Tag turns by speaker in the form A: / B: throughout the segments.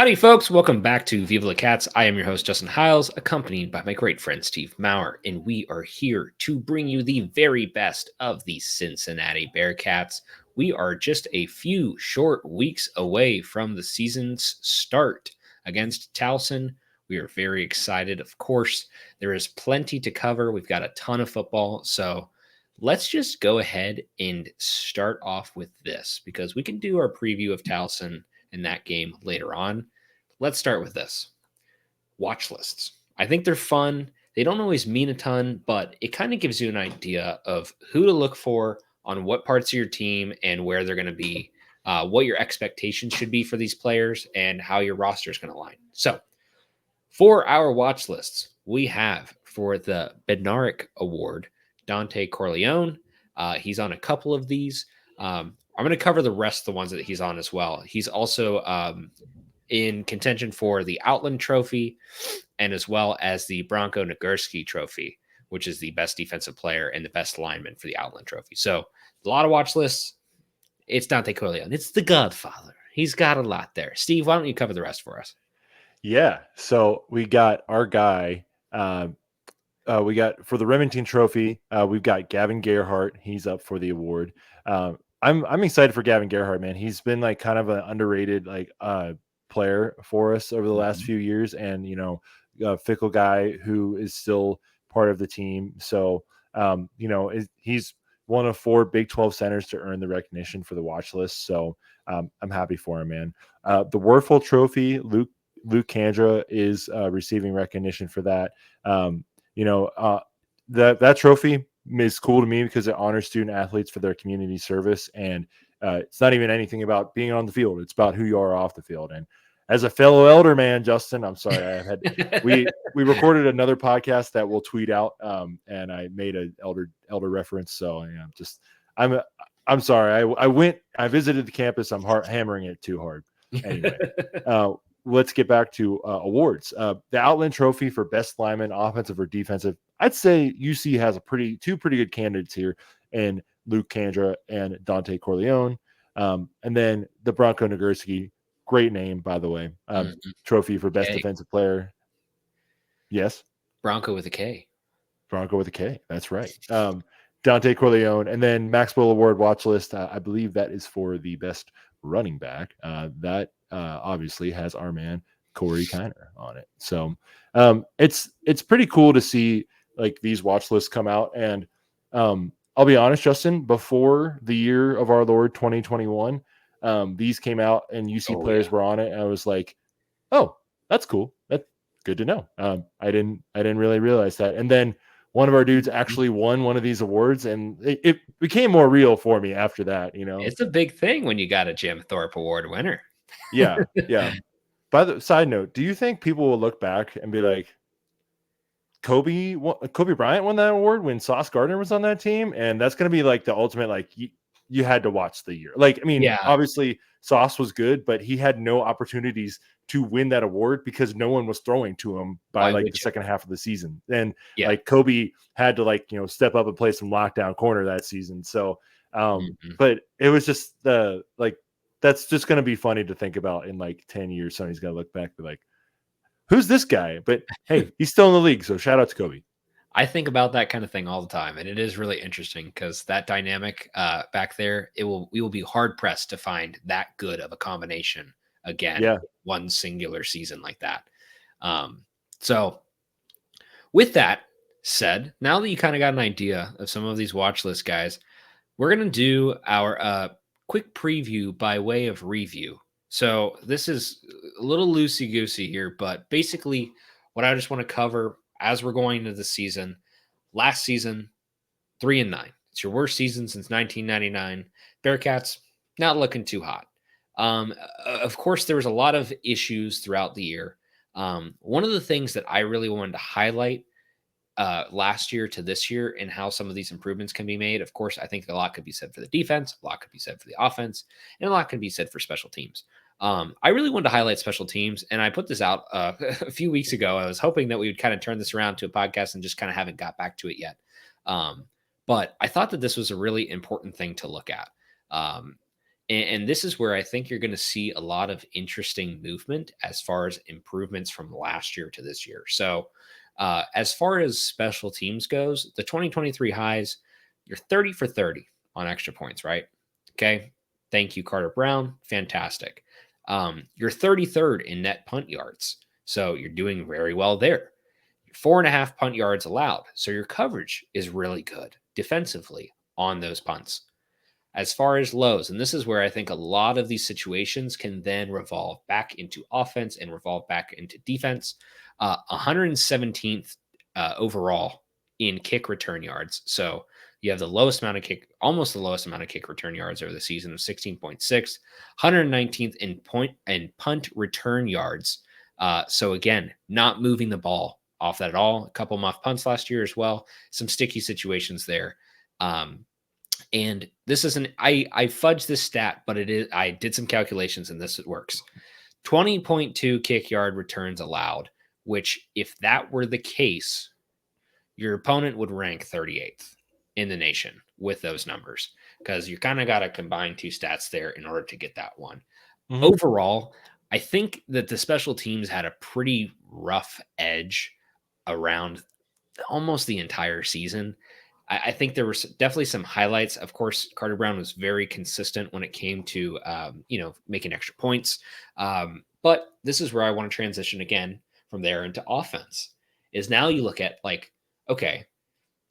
A: Howdy, folks. Welcome back to Viva La Cats. I am your host, Justin Hiles, accompanied by my great friend, Steve Maurer, and we are here to bring you the very best of the Cincinnati Bearcats. We are just a few short weeks away from the season's start against Towson. We are very excited. Of course, there is plenty to cover. We've got a ton of football, so let's just go ahead and start off with this because we can do our preview of Towson in that game later on. Let's start with this. Watch lists. I think they're fun. They don't always mean a ton, but it kind of gives you an idea of who to look for on what parts of your team and where they're going to be, what your expectations should be for these players, and how your roster is going to line. So, for our watch lists, we have for the Bednarik Award, Dante Corleone. He's on a couple of these. I'm going to cover the rest of the ones that he's on as well. He's also in contention for the Outland Trophy and as well as the Bronco Nagurski Trophy, which is the best defensive player and the best lineman for the Outland Trophy. So a lot of watch lists. It's Dante Corleone. It's the Godfather. He's got a lot there. Steve, why don't you cover the rest for us?
B: Yeah. So we got our guy. We got for the Remington Trophy. We've got Gavin Gerhardt. He's up for the award. I'm excited for Gavin Gerhardt, man. He's been like kind of an underrated player for us over the last few years, and a fickle guy who is still part of the team. So he's one of 4 Big 12 centers to earn the recognition for the watch list. So I'm happy for him, man. The Werfel Trophy, Luke Kandra is receiving recognition for that. That trophy is cool to me because it honors student athletes for their community service, and it's not even anything about being on the field. It's about who you are off the field. And as a fellow elder man, Justin, I'm sorry, we recorded another podcast that we'll tweet out, and I made an elder reference. So I'm sorry. I visited the campus. I'm hammering it too hard. Anyway, let's get back to awards. The Outland Trophy for best lineman, offensive or defensive. I'd say UC has two pretty good candidates here, and Luke Kandra and Dante Corleone. And then the Bronco Nagurski, great name, by the way, trophy for best defensive player. Yes.
A: Bronco with a K.
B: Bronco with a K. That's right. Dante Corleone. And then Maxwell Award watch list. I believe that is for the best running back. That obviously has our man Corey Kiner on it. So it's pretty cool to see like these watch lists come out. And I'll be honest, Justin, before the year of our Lord 2021, these came out and UC players were on it. And I was like, oh, that's cool. That's good to know. I didn't really realize that. And then one of our dudes actually won one of these awards, and it became more real for me after that.
A: It's a big thing when you got a Jim Thorpe Award winner.
B: Yeah. By the side note, do you think people will look back and be like, Kobe Bryant won that award when Sauce Gardner was on that team? And that's going to be like the ultimate, like you had to watch the year. Like, I mean, obviously Sauce was good, but he had no opportunities to win that award because no one was throwing to him by the second half of the season. And like Kobe had to step up and play some lockdown corner that season. So, but it was just that's just going to be funny to think about in like 10 years. Somebody's going to look back and be like, who's this guy? But hey, he's still in the league. So shout out to Kobe.
A: I think about that kind of thing all the time. And it is really interesting because that dynamic back there, we will be hard pressed to find that good of a combination again, one singular season like that. So with that said, now that you kind of got an idea of some of these watch list guys, we're going to do our quick preview by way of review. So this is a little loosey-goosey here, but basically what I just want to cover as we're going into the season, last season, 3-9. It's your worst season since 1999. Bearcats, not looking too hot. Of course, there was a lot of issues throughout the year. One of the things that I really wanted to highlight last year to this year and how some of these improvements can be made. Of course, I think a lot could be said for the defense, a lot could be said for the offense, and a lot could be said for special teams. I really wanted to highlight special teams, and I put this out a few weeks ago. I was hoping that we would kind of turn this around to a podcast and just kind of haven't got back to it yet. But I thought that this was a really important thing to look at. And this is where I think you're going to see a lot of interesting movement as far as improvements from last year to this year. So, as far as special teams goes, the 2023 highs, you're 30 for 30 on extra points, right? Okay. Thank you, Carter Brown. Fantastic. You're 33rd in net punt yards. So you're doing very well there. 4.5 punt yards allowed. So your coverage is really good defensively on those punts. As far as lows, and this is where I think a lot of these situations can then revolve back into offense and revolve back into defense. 117th overall in kick return yards. So you have the lowest amount of kick, almost the lowest amount of kick return yards over the season of 16.6, 119th in point and punt return yards. So again, not moving the ball off that at all. A couple muff punts last year as well. Some sticky situations there. And this isn't, I fudged this stat, but it is, I did some calculations and this works. 20.2 kick yard returns allowed, which if that were the case, your opponent would rank 38th in the nation with those numbers because you kind of got to combine two stats there in order to get that one. Mm-hmm. Overall, I think that the special teams had a pretty rough edge around almost the entire season. I think there were definitely some highlights. Of course, Carter Brown was very consistent when it came to, making extra points. But this is where I want to transition again from there into offense. Is now you look at like, okay,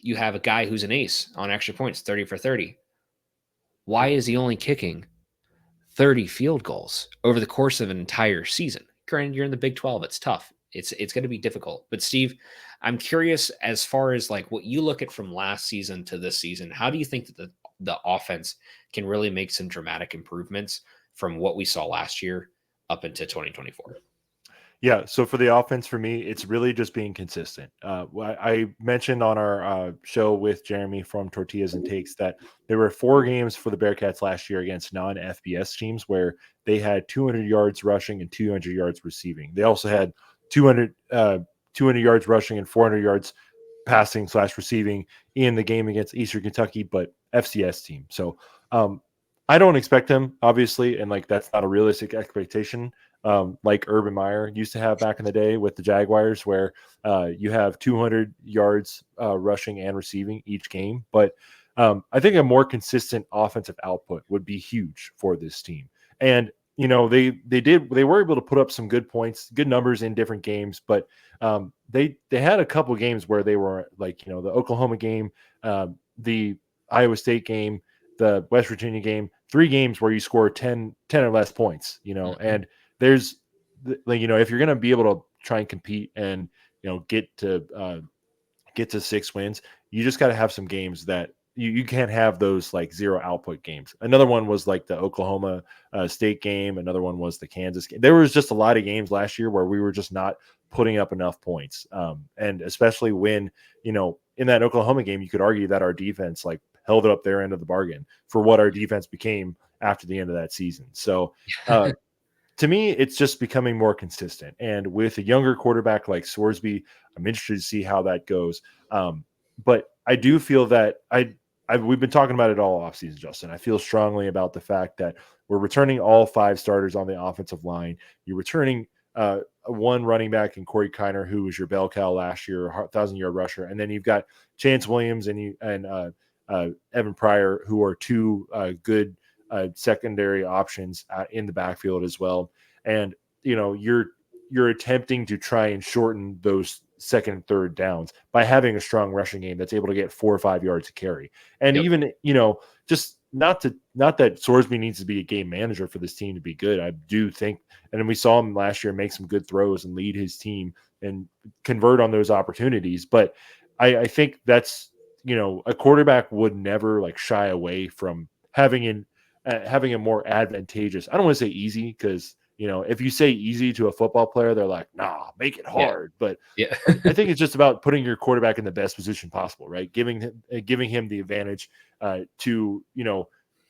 A: you have a guy who's an ace on extra points, 30 for 30. Why is he only kicking 30 field goals over the course of an entire season? Granted, you're in the Big 12. It's tough. It's going to be difficult. But Steve, I'm curious as far as like what you look at from last season to this season. How do you think that the offense can really make some dramatic improvements from what we saw last year up into 2024?
B: Yeah, so for the offense, for me, it's really just being consistent. I mentioned on our show with Jeremy from Tortillas and Takes that there were 4 games for the Bearcats last year against non-FBS teams where they had 200 yards rushing and 200 yards receiving. They also had 200 yards rushing and 400 yards passing / receiving in the game against Eastern Kentucky, but FCS team. So I don't expect them, obviously, and like that's not a realistic expectation. Like Urban Meyer used to have back in the day with the Jaguars, where you have 200 yards rushing and receiving each game. But I think a more consistent offensive output would be huge for this team. And they were able to put up some good points, good numbers in different games, but they had a couple of games where they were like, the Oklahoma game, the Iowa State game, the West Virginia game, 3 games where you score 10 or less points, mm-hmm. And there's like, if you're going to be able to try and compete and, get to 6 wins, you just got to have some games that you can't have those like 0 output games. Another one was like the Oklahoma State game. Another one was the Kansas game. There was just a lot of games last year where we were just not putting up enough points. And especially when, in that Oklahoma game, you could argue that our defense like held it up their end of the bargain for what our defense became after the end of that season. So to me, it's just becoming more consistent. And with a younger quarterback like Sorsby, I'm interested to see how that goes. But I do feel that we've been talking about it all offseason, Justin. I feel strongly about the fact that we're returning all 5 starters on the offensive line. You're returning one running back in Corey Kiner, who was your bell cow last year, 1,000-yard rusher. And then you've got Chance Williams and Evan Pryor, who are 2 good secondary options in the backfield as well. And, you're attempting to try and shorten those second and third downs by having a strong rushing game that's able to get 4 or 5 yards to carry. And even, just not that Sorsby needs to be a game manager for this team to be good. I do think, and we saw him last year make some good throws and lead his team and convert on those opportunities. But I think that's, a quarterback would never like shy away from having a more advantageous, I don't want to say easy, because if you say easy to a football player, they're like, nah, make it hard. But I think it's just about putting your quarterback in the best position possible, right? Giving him the advantage to,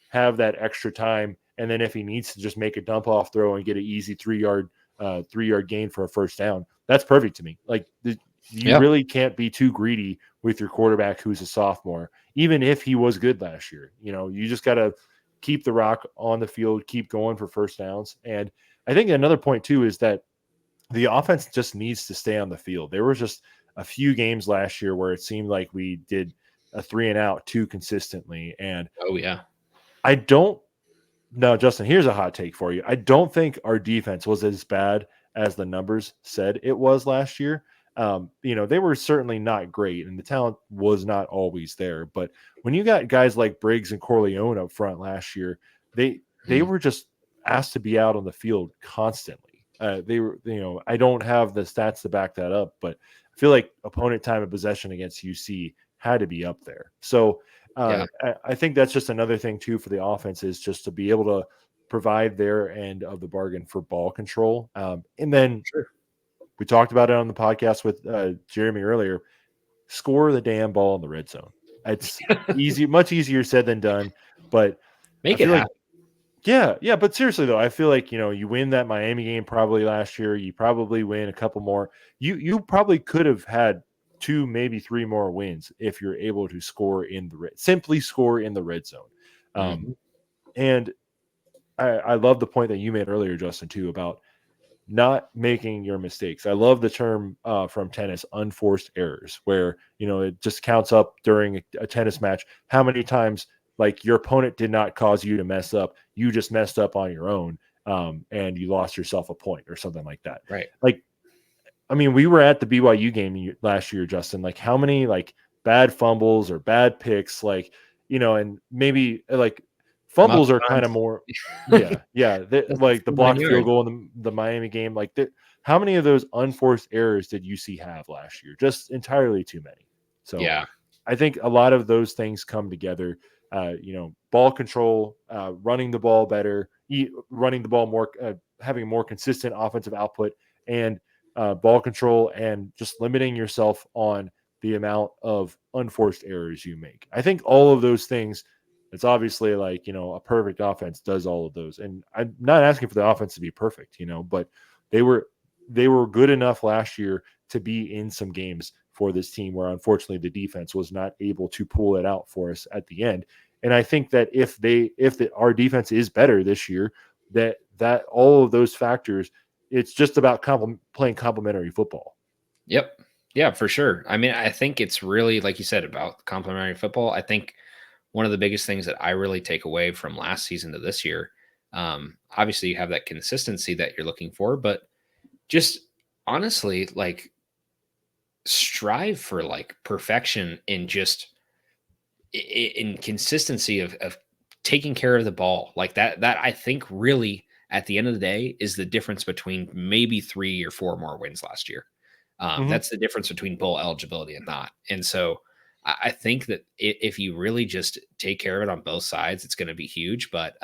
B: have that extra time. And then if he needs to just make a dump off throw and get an easy 3-yard gain for a first down, that's perfect to me. Like you really can't be too greedy with your quarterback who's a sophomore, even if he was good last year. You just got to keep the rock on the field, keep going for first downs. And I think another point too is that the offense just needs to stay on the field. There was just a few games last year where it seemed like we did a 3-and-out too consistently. And
A: Oh yeah.
B: I don't know, Justin, here's a hot take for you. I don't think our defense was as bad as the numbers said it was last year. They were certainly not great, and the talent was not always there. But when you got guys like Briggs and Corleone up front last year, they
A: Mhm.
B: were just asked to be out on the field constantly. They were, I don't have the stats to back that up, but I feel like opponent time of possession against UC had to be up there. So
A: Yeah.
B: I think that's just another thing too for the offense is just to be able to provide their end of the bargain for ball control. And then
A: Sure.
B: we talked about it on the podcast with Jeremy earlier. Score the damn ball in the red zone. It's easy, much easier said than done. But I
A: Make it
B: feel like,
A: happen.
B: yeah. But seriously though, I feel like you win that Miami game probably last year. You probably win a couple more. You probably could have had 2, maybe 3 more wins if you're able to simply score in the red zone.
A: Mhm.
B: And I love the point that you made earlier, Justin, too, about not making your mistakes. I love the term from tennis, unforced errors, where it just counts up during a tennis match how many times like your opponent did not cause you to mess up, you just messed up on your own, and you lost yourself a point or something like that.
A: Right.
B: Like, I mean, we were at the BYU game last year, Justin. Like, how many like bad fumbles or bad picks, like and maybe like
A: Muff
B: fumbles are kind of
A: punts.
B: more, yeah.
A: That's
B: Like the
A: in my
B: blocked field
A: yard.
B: goal in the Miami game. Like, how many of those unforced errors did UC have last year? Just entirely too many. So,
A: Yeah.
B: I think a lot of those things come together. Ball control, running the ball better, running the ball more, having more consistent offensive output, and ball control, and just limiting yourself on the amount of unforced errors you make. I think all of those things, it's obviously like, a perfect offense does all of those. And I'm not asking for the offense to be perfect, but they were good enough last year to be in some games for this team where unfortunately the defense was not able to pull it out for us at the end. And I think that if our defense is better this year, that all of those factors, it's just about playing complementary football.
A: Yep. Yeah, for sure. I mean, I think it's really like you said about complementary football. I think one of the biggest things that I really take away from last season to this year, obviously you have that consistency that you're looking for, but just honestly, like strive for like perfection in just in consistency of taking care of the ball like that I think really at the end of the day is the difference between maybe 3 or 4 more wins last year.
B: Mm-hmm.
A: That's the difference between bowl eligibility and not. And so I think that if you really just take care of it on both sides, it's going to be huge. But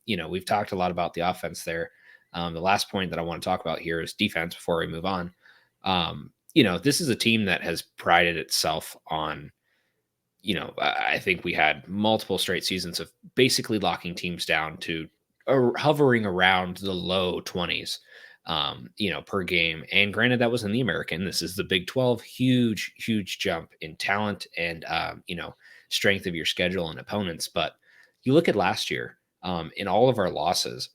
A: we've talked a lot about the offense there. The last point that I want to talk about here is defense before we move on. This is a team that has prided itself on, I think we had multiple straight seasons of basically locking teams down to hovering around the low 20s, per game. And granted, that was in the American. This is the Big 12, huge, huge jump in talent and, strength of your schedule and opponents. But you look at last year, in all of our losses,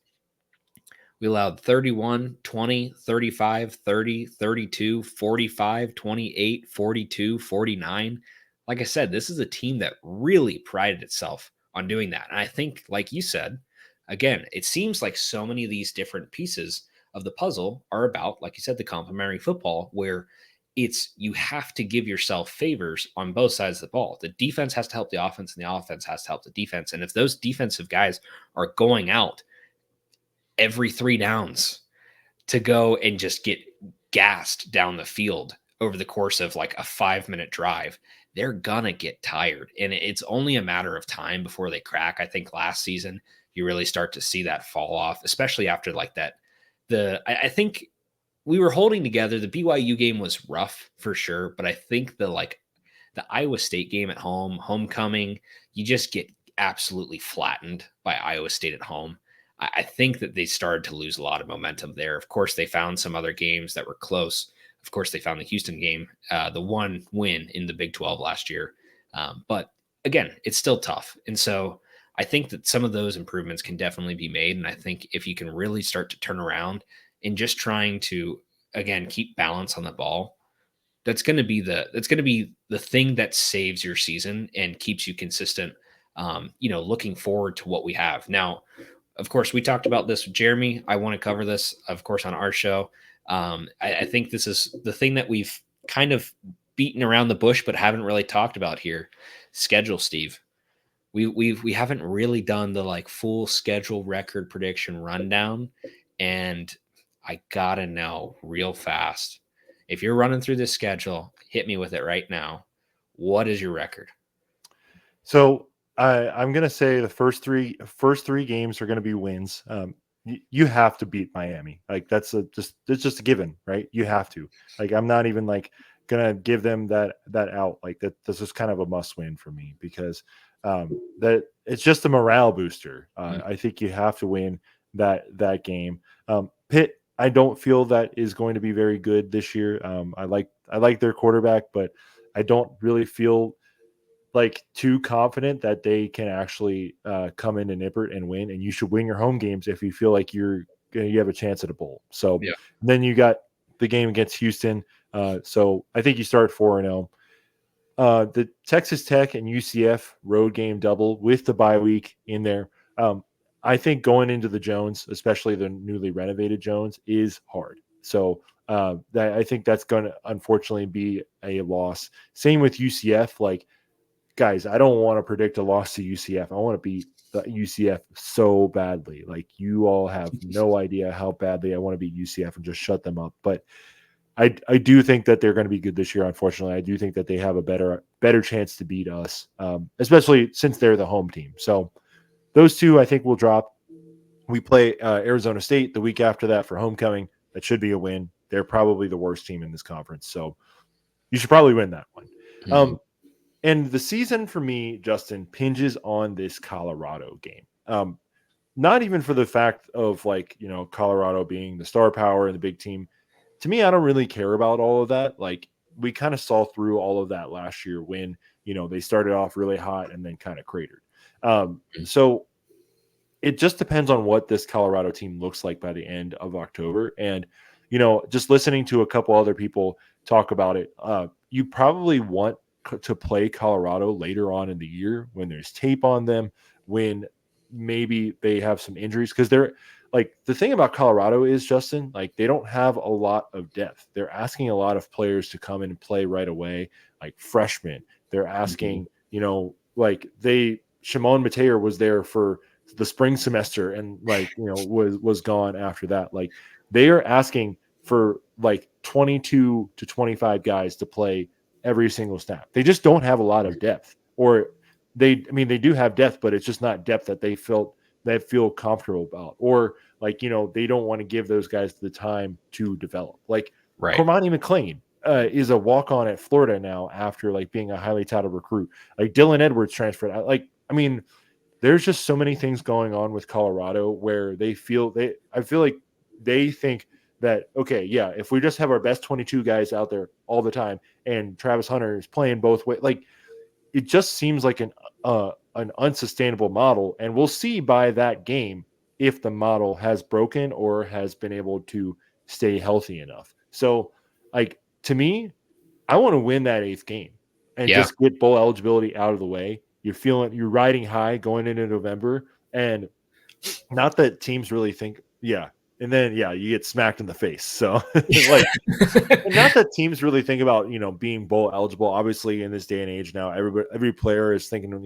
A: we allowed 31, 20, 35, 30, 32, 45, 28, 42, 49. Like I said, this is a team that really prided itself on doing that. And I think, like you said, again, it seems like so many of these different pieces of the puzzle are about, like you said, the complementary football, where it's you have to give yourself favors on both sides of the ball. The defense has to help the offense, and the offense has to help the defense. And if those defensive guys are going out every 3 downs to go and just get gassed down the field over the course of like a 5-minute drive, they're gonna get tired. And it's only a matter of time before they crack. I think last season you really start to see that fall off, especially after like that. I think we were holding together. The BYU game was rough for sure, but I think the Iowa State game at home, homecoming, you just get absolutely flattened by Iowa State at home. I think that they started to lose a lot of momentum there. Of course, they found some other games that were close. Of course, they found the Houston game, the one win in the Big 12 last year. But again, it's still tough. And so I think that some of those improvements can definitely be made. And I think if you can really start to turn around and just trying to, again, keep balance on the ball, that's going to be the thing that saves your season and keeps you consistent. Looking forward to what we have now. Of course, we talked about this with Jeremy. I want to cover this, of course, on our show. I think this is the thing that we've kind of beaten around the bush, but haven't really talked about here. Schedule, Steve. We haven't really done the like full schedule record prediction rundown, and I gotta know real fast. If you're running through this schedule, hit me with it right now. What is your record?
B: So I'm gonna say the first three games are gonna be wins. You have to beat Miami. Like it's just a given, right? You have to. Like I'm not even like gonna give them that out. Like that this is kind of a must win for me because that it's just a morale booster. I think you have to win that game. Pitt, I don't feel that is going to be very good this year. I like their quarterback, but I don't really feel like too confident that they can actually come into Nippert and win. And you should win your home games if you feel like you have a chance at a bowl. So
A: Yeah.
B: then you got the game against Houston. So I think you start 4-0. The Texas Tech and UCF road game double with the bye week in there. I think going into the Jones, especially the newly renovated Jones, is hard. So I think that's going to unfortunately be a loss. Same with UCF. Like, guys, I don't want to predict a loss to UCF. I want to beat the UCF so badly. Like, you all have no idea how badly I want to beat UCF and just shut them up. But I do think that they're going to be good this year. Unfortunately, I do think that they have a better chance to beat us, especially since they're the home team. So those two, I think, will drop. We play Arizona State the week after that for homecoming. That should be a win. They're probably the worst team in this conference, so you should probably win that one.
A: Mhm.
B: And the season for me, Justin, pinges on this Colorado game. Not even for the fact of Colorado being the star power and the big team. To me, I don't really care about all of that. Like, we kind of saw through all of that last year when they started off really hot and then kind of cratered. So it just depends on what this Colorado team looks like by the end of October. And, just listening to a couple other people talk about it, you probably want to play Colorado later on in the year when there's tape on them, when maybe they have some injuries. Because they're like, the thing about Colorado is, Justin, like, they don't have a lot of depth. They're asking a lot of players to come in and play right away, like freshmen. They're asking, Shimon Mateer was there for the spring semester and was gone after that. Like, they are asking for like 22 to 25 guys to play every single snap. They just don't have a lot of depth, or they do have depth, but it's just not depth that they feel comfortable about, or they don't want to give those guys the time to develop. Like,
A: Right.
B: Cormani McLean is a walk-on at Florida now after being a highly touted recruit. Like, Dylan Edwards transferred. There's just so many things going on with Colorado where I feel like they think that, okay, yeah, if we just have our best 22 guys out there all the time and Travis Hunter is playing both ways, like, it just seems like an unsustainable model. And we'll see by that game if the model has broken or has been able to stay healthy enough. So, like, to me, I want to win that 8th game and
A: Yeah.
B: just get bowl eligibility out of the way. You're riding high going into November, and not that teams really think, yeah. And then, yeah, you get smacked in the face. So, not that teams really think about, being bowl eligible. Obviously, in this day and age now, every player is thinking, am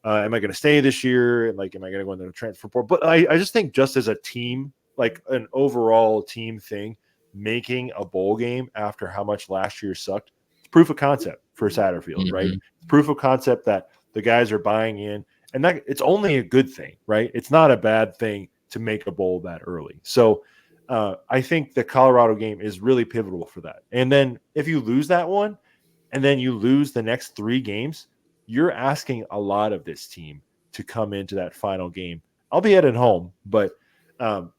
B: I going to stay this year? And am I going to go into the transfer portal? But I just think, just as a team, like an overall team thing, making a bowl game after how much last year sucked, it's proof of concept for Satterfield, right? It's proof of concept that the guys are buying in, and that it's only a good thing, right? It's not a bad thing to make a bowl that early. So I think the Colorado game is really pivotal for that. And then if you lose that one, and then you lose the next 3 games, you're asking a lot of this team to come into that final game, albeit at home. But and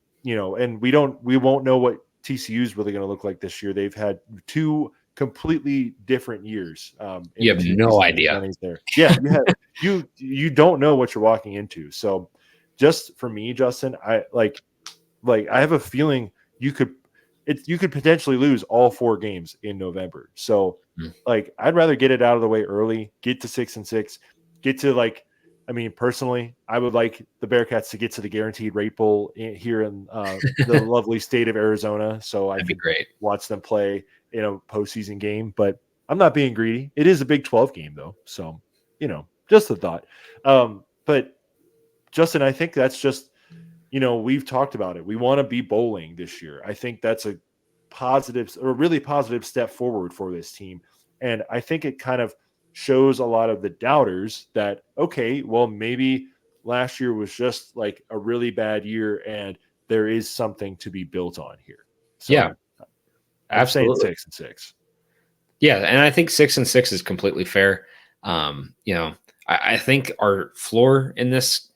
B: we won't know what TCU is really going to look like this year. They've had 2 completely different years in
A: You
B: the
A: have
B: two
A: no
B: seasons
A: idea.
B: when he's there. Yeah, you don't know what you're walking into. So just for me, Justin, I like I have a feeling you could potentially lose all 4 games in November. So
A: Mm.
B: like I'd rather get it out of the way early, get to 6-6, get to like I mean, personally, I would like the Bearcats to get to the Guaranteed Rate Bowl here in the lovely state of Arizona, so I
A: That'd be
B: could
A: great.
B: watch them play in a postseason game. But I'm not being greedy. It is a Big 12 game, though, so just a thought. But Justin, I think that's just we've talked about it. We want to be bowling this year. I think that's a positive or really positive step forward for this team. And I think it kind of shows a lot of the doubters that, okay, well, maybe last year was just like a really bad year and there is something to be built on here.
A: Yeah,
B: So I'm saying
A: absolutely.
B: 6-6.
A: Yeah, and I think 6-6 is completely fair. I think our floor in this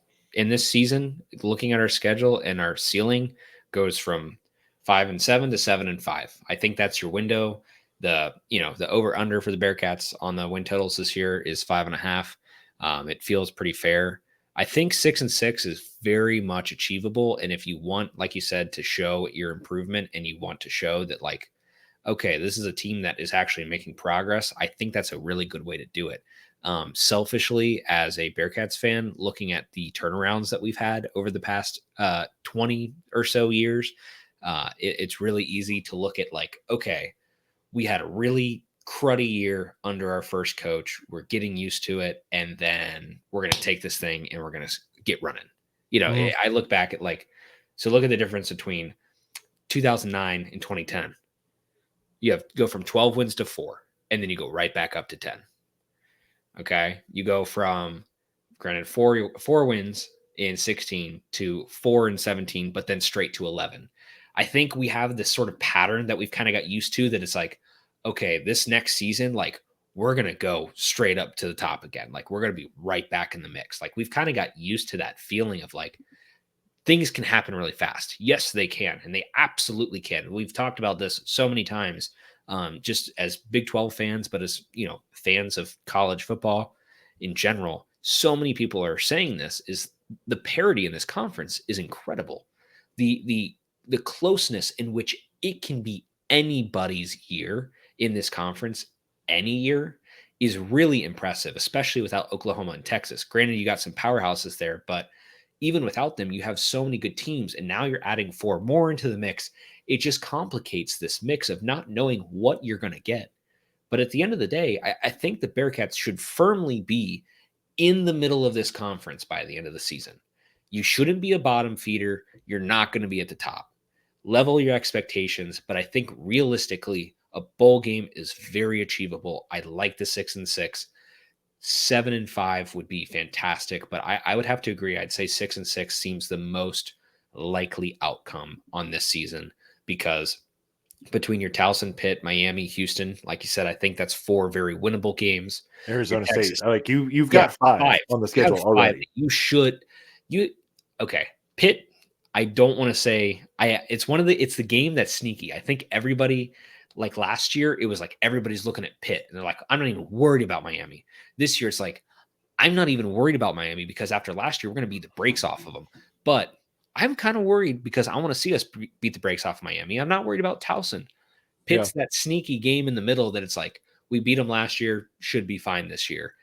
A: season, looking at our schedule and our ceiling, goes from 5-7 to 7-5. I think that's your window. The over under for the Bearcats on the win totals this year is 5.5. It feels pretty fair. I think 6-6 is very much achievable, and if you want, like you said, to show your improvement and you want to show that like okay, this is a team that is actually making progress, I think that's a really good way to do it. Selfishly, as a Bearcats fan, looking at the turnarounds that we've had over the past 20 or so years, it's really easy to look at like, okay, we had a really cruddy year under our first coach. We're getting used to it. And then we're going to take this thing and we're going to get running.
B: Mhm.
A: I look back at like, so look at the difference between 2009 and 2010. You have go from 12 wins to 4, and then you go right back up to 10. Okay. You go from granted four wins in 16 to 4 and 17, but then straight to 11. I think we have this sort of pattern that we've kind of got used to that it's like, okay, this next season, like we're gonna go straight up to the top again. Like we're gonna be right back in the mix. Like we've kind of got used to that feeling of like things can happen really fast. Yes, they can, and they absolutely can. We've talked about this so many times, just as Big 12 fans, but as fans of college football in general. So many people are saying this is the parity in this conference is incredible. The closeness in which it can be anybody's year in this conference any year is really impressive, especially without Oklahoma and Texas. Granted, you got some powerhouses there, but even without them, you have so many good teams, and now you're adding 4 more into the mix. It just complicates this mix of not knowing what you're going to get. But at the end of the day, I think the Bearcats should firmly be in the middle of this conference by the end of the season. You shouldn't be a bottom feeder. You're not going to be at the top. Level your expectations, but I think realistically, a bowl game is very achievable. I like the 6-6. 7-5 would be fantastic, but I would have to agree. I'd say 6-6 seems the most likely outcome on this season because between your Towson, Pitt, Miami, Houston, like you said, I think that's 4 very winnable games. Your
B: Arizona State.
A: Texas,
B: Like you've
A: yeah,
B: got 5
A: 5.
B: on the
A: You have
B: schedule
A: 5
B: already.
A: that you okay. Pitt, I don't want to say it's the game that's sneaky. I think everybody like last year, it was like everybody's looking at Pitt and they're like, I'm not even worried about Miami. This year it's like, I'm not even worried about Miami because after last year, we're going to beat the brakes off of them. But I'm kind of worried because I want to see us beat the brakes off of Miami. I'm not worried about Towson.
B: Yeah.
A: Pitt's that sneaky game in the middle that it's like, we beat them last year, should be fine this year.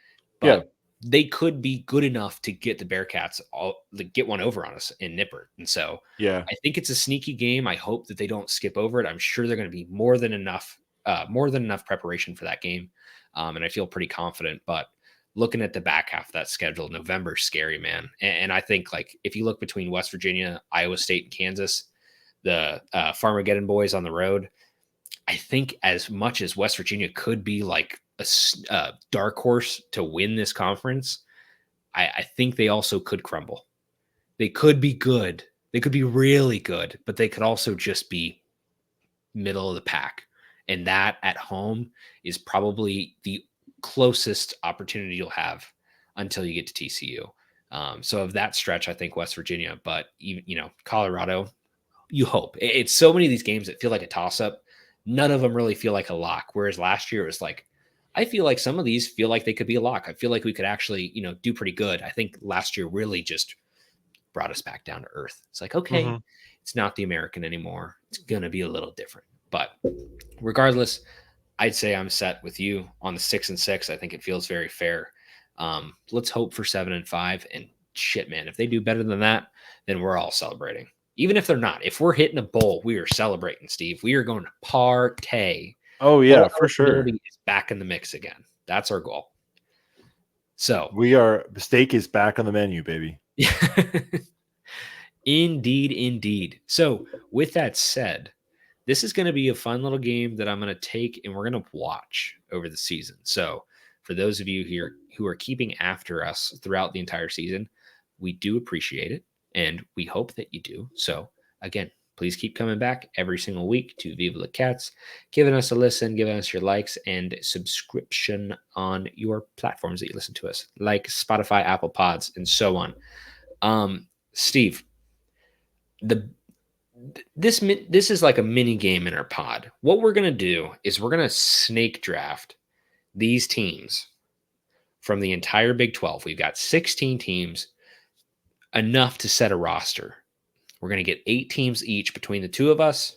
B: Yeah.
A: But they could be good enough to get the Bearcats to get one over on us in Nippert. And so
B: Yeah.
A: I think it's a sneaky game. I hope that they don't skip over it. I'm sure they're going to be more than enough preparation for that game. And I feel pretty confident. But looking at the back half of that schedule, November's scary, man. And I think like if you look between West Virginia, Iowa State, and Kansas, the Farmageddon boys on the road, I think as much as West Virginia could be like a dark horse to win this conference, I think they also could crumble. They could be good. They could be really good, but they could also just be middle of the pack. And that at home is probably the closest opportunity you'll have until you get to TCU. So of that stretch, I think West Virginia, but even Colorado, you hope. It's so many of these games that feel like a toss up none of them really feel like a lock. Whereas last year it was like, I feel like some of these feel like they could be a lock. I feel like we could actually, do pretty good. I think last year really just brought us back down to earth. It's like, okay,
B: Mhm.
A: it's not the American anymore. It's going to be a little different. But regardless, I'd say I'm set with you on the 6-6. I think it feels very fair. Let's hope for 7-5. And shit, man, if they do better than that, then we're all celebrating. Even if they're not, if we're hitting a bowl, we are celebrating, Steve. We are going to partay.
B: Oh
A: Bowl
B: yeah, for sure.
A: eligibility is back in the mix again. That's our goal. So,
B: Steak is back on the menu, baby.
A: indeed. So, with that said, this is going to be a fun little game that I'm going to take and we're going to watch over the season. So, for those of you here who are keeping after us throughout the entire season, we do appreciate it and we hope that you do. So, again, please keep coming back every single week to Viva La Cats, giving us a listen, giving us your likes and subscription on your platforms that you listen to us, like Spotify, Apple Pods, and so on. Steve, the this is like a mini game in our pod. What we're gonna do is we're gonna snake draft these teams from the entire Big 12. We've got 16 teams, enough to set a roster. We're gonna get 8 teams each between the two of us.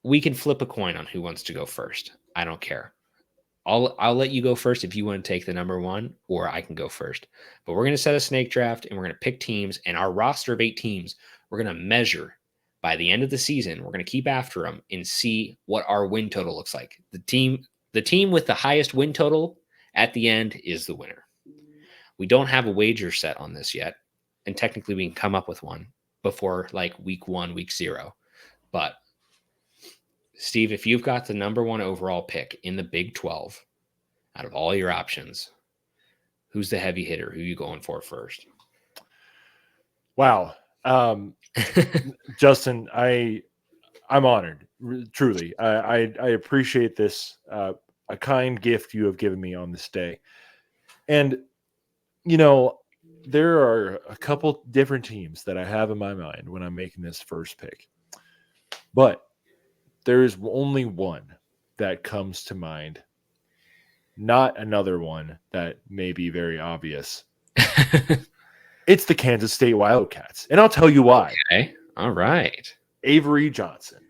A: We can flip a coin on who wants to go first. I don't care. I'll let you go first if you want to take the number one, or I can go first. But we're gonna set a snake draft and we're gonna pick teams, and our roster of 8 teams, we're gonna measure by the end of the season. We're gonna keep after them and see what our win total looks like. The team with the highest win total at the end is the winner. We don't have a wager set on this yet, and technically we can come up with one before like week 1, week 0. But Steve, if you've got the number 1 overall pick in the Big 12 out of all your options, who's the heavy hitter? Who are you going for first?
B: Wow. Justin, I'm honored. Truly. I appreciate this, a kind gift you have given me on this day. And, there are a couple different teams that I have in my mind when I'm making this first pick. But there is only one that comes to mind, not another one that may be very obvious. It's the Kansas State Wildcats. And I'll tell you why.
A: Okay. All right.
B: Avery Johnson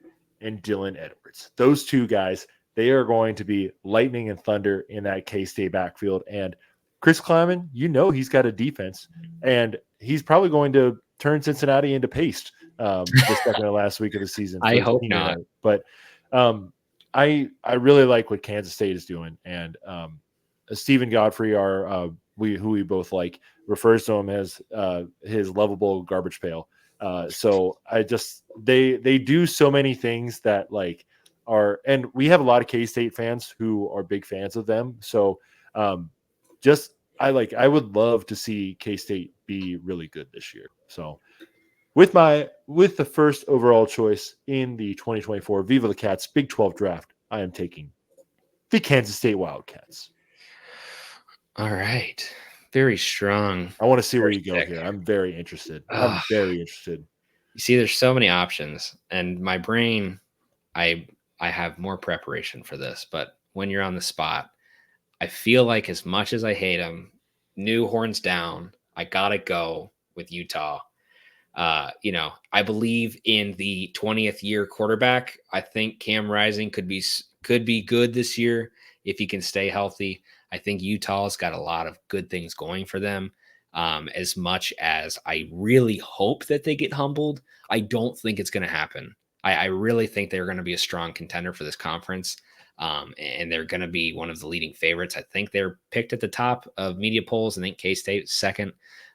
B: and Dylan Edwards. Those two guys, they are going to be lightning and thunder in that K-State backfield. And Chris Kleiman, he's got a defense, and he's probably going to turn Cincinnati into paste the second to last week of the season.
A: I hope not.
B: Night. But I really like what Kansas State is doing. And Stephen Godfrey, who we both like, refers to him as his lovable garbage pail. So they do so many things that and we have a lot of K-State fans who are big fans of them. So I would love to see K-State be really good this year. So with the first overall choice in the 2024 Viva La Cats Big 12 draft, I am taking the Kansas State Wildcats.
A: All right. Very strong.
B: I want to see where you go here. I'm very interested. I'm very interested.
A: You see, there's so many options, and my brain, I have more preparation for this, but when you're on the spot, I feel like as much as I hate them, new horns down, I gotta go with Utah. I believe in the 20th year quarterback. I think Cam Rising could be good this year if he can stay healthy. I think Utah's got a lot of good things going for them. As much as I really hope that they get humbled, I don't think it's going to happen. I really think they're going to be a strong contender for this conference. And they're going to be one of the leading favorites. I think they're picked at the top of media polls. I think K-State second.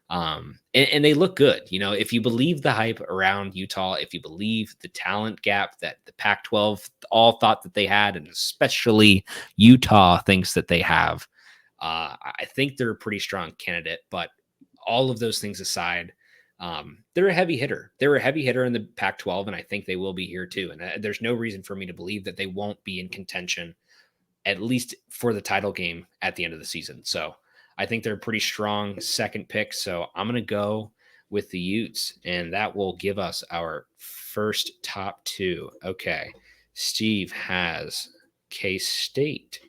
A: And they look good. If you believe the hype around Utah, if you believe the talent gap that the Pac-12 all thought that they had, and especially Utah thinks that they have, I think they're a pretty strong candidate. But all of those things aside, they're a heavy hitter. They're a heavy hitter in the Pac-12, and I think they will be here too. And there's no reason for me to believe that they won't be in contention, at least for the title game at the end of the season. So I think they're a pretty strong second pick. So I'm going to go with the Utes, and that will give us our first top two. Okay. Steve has K-State,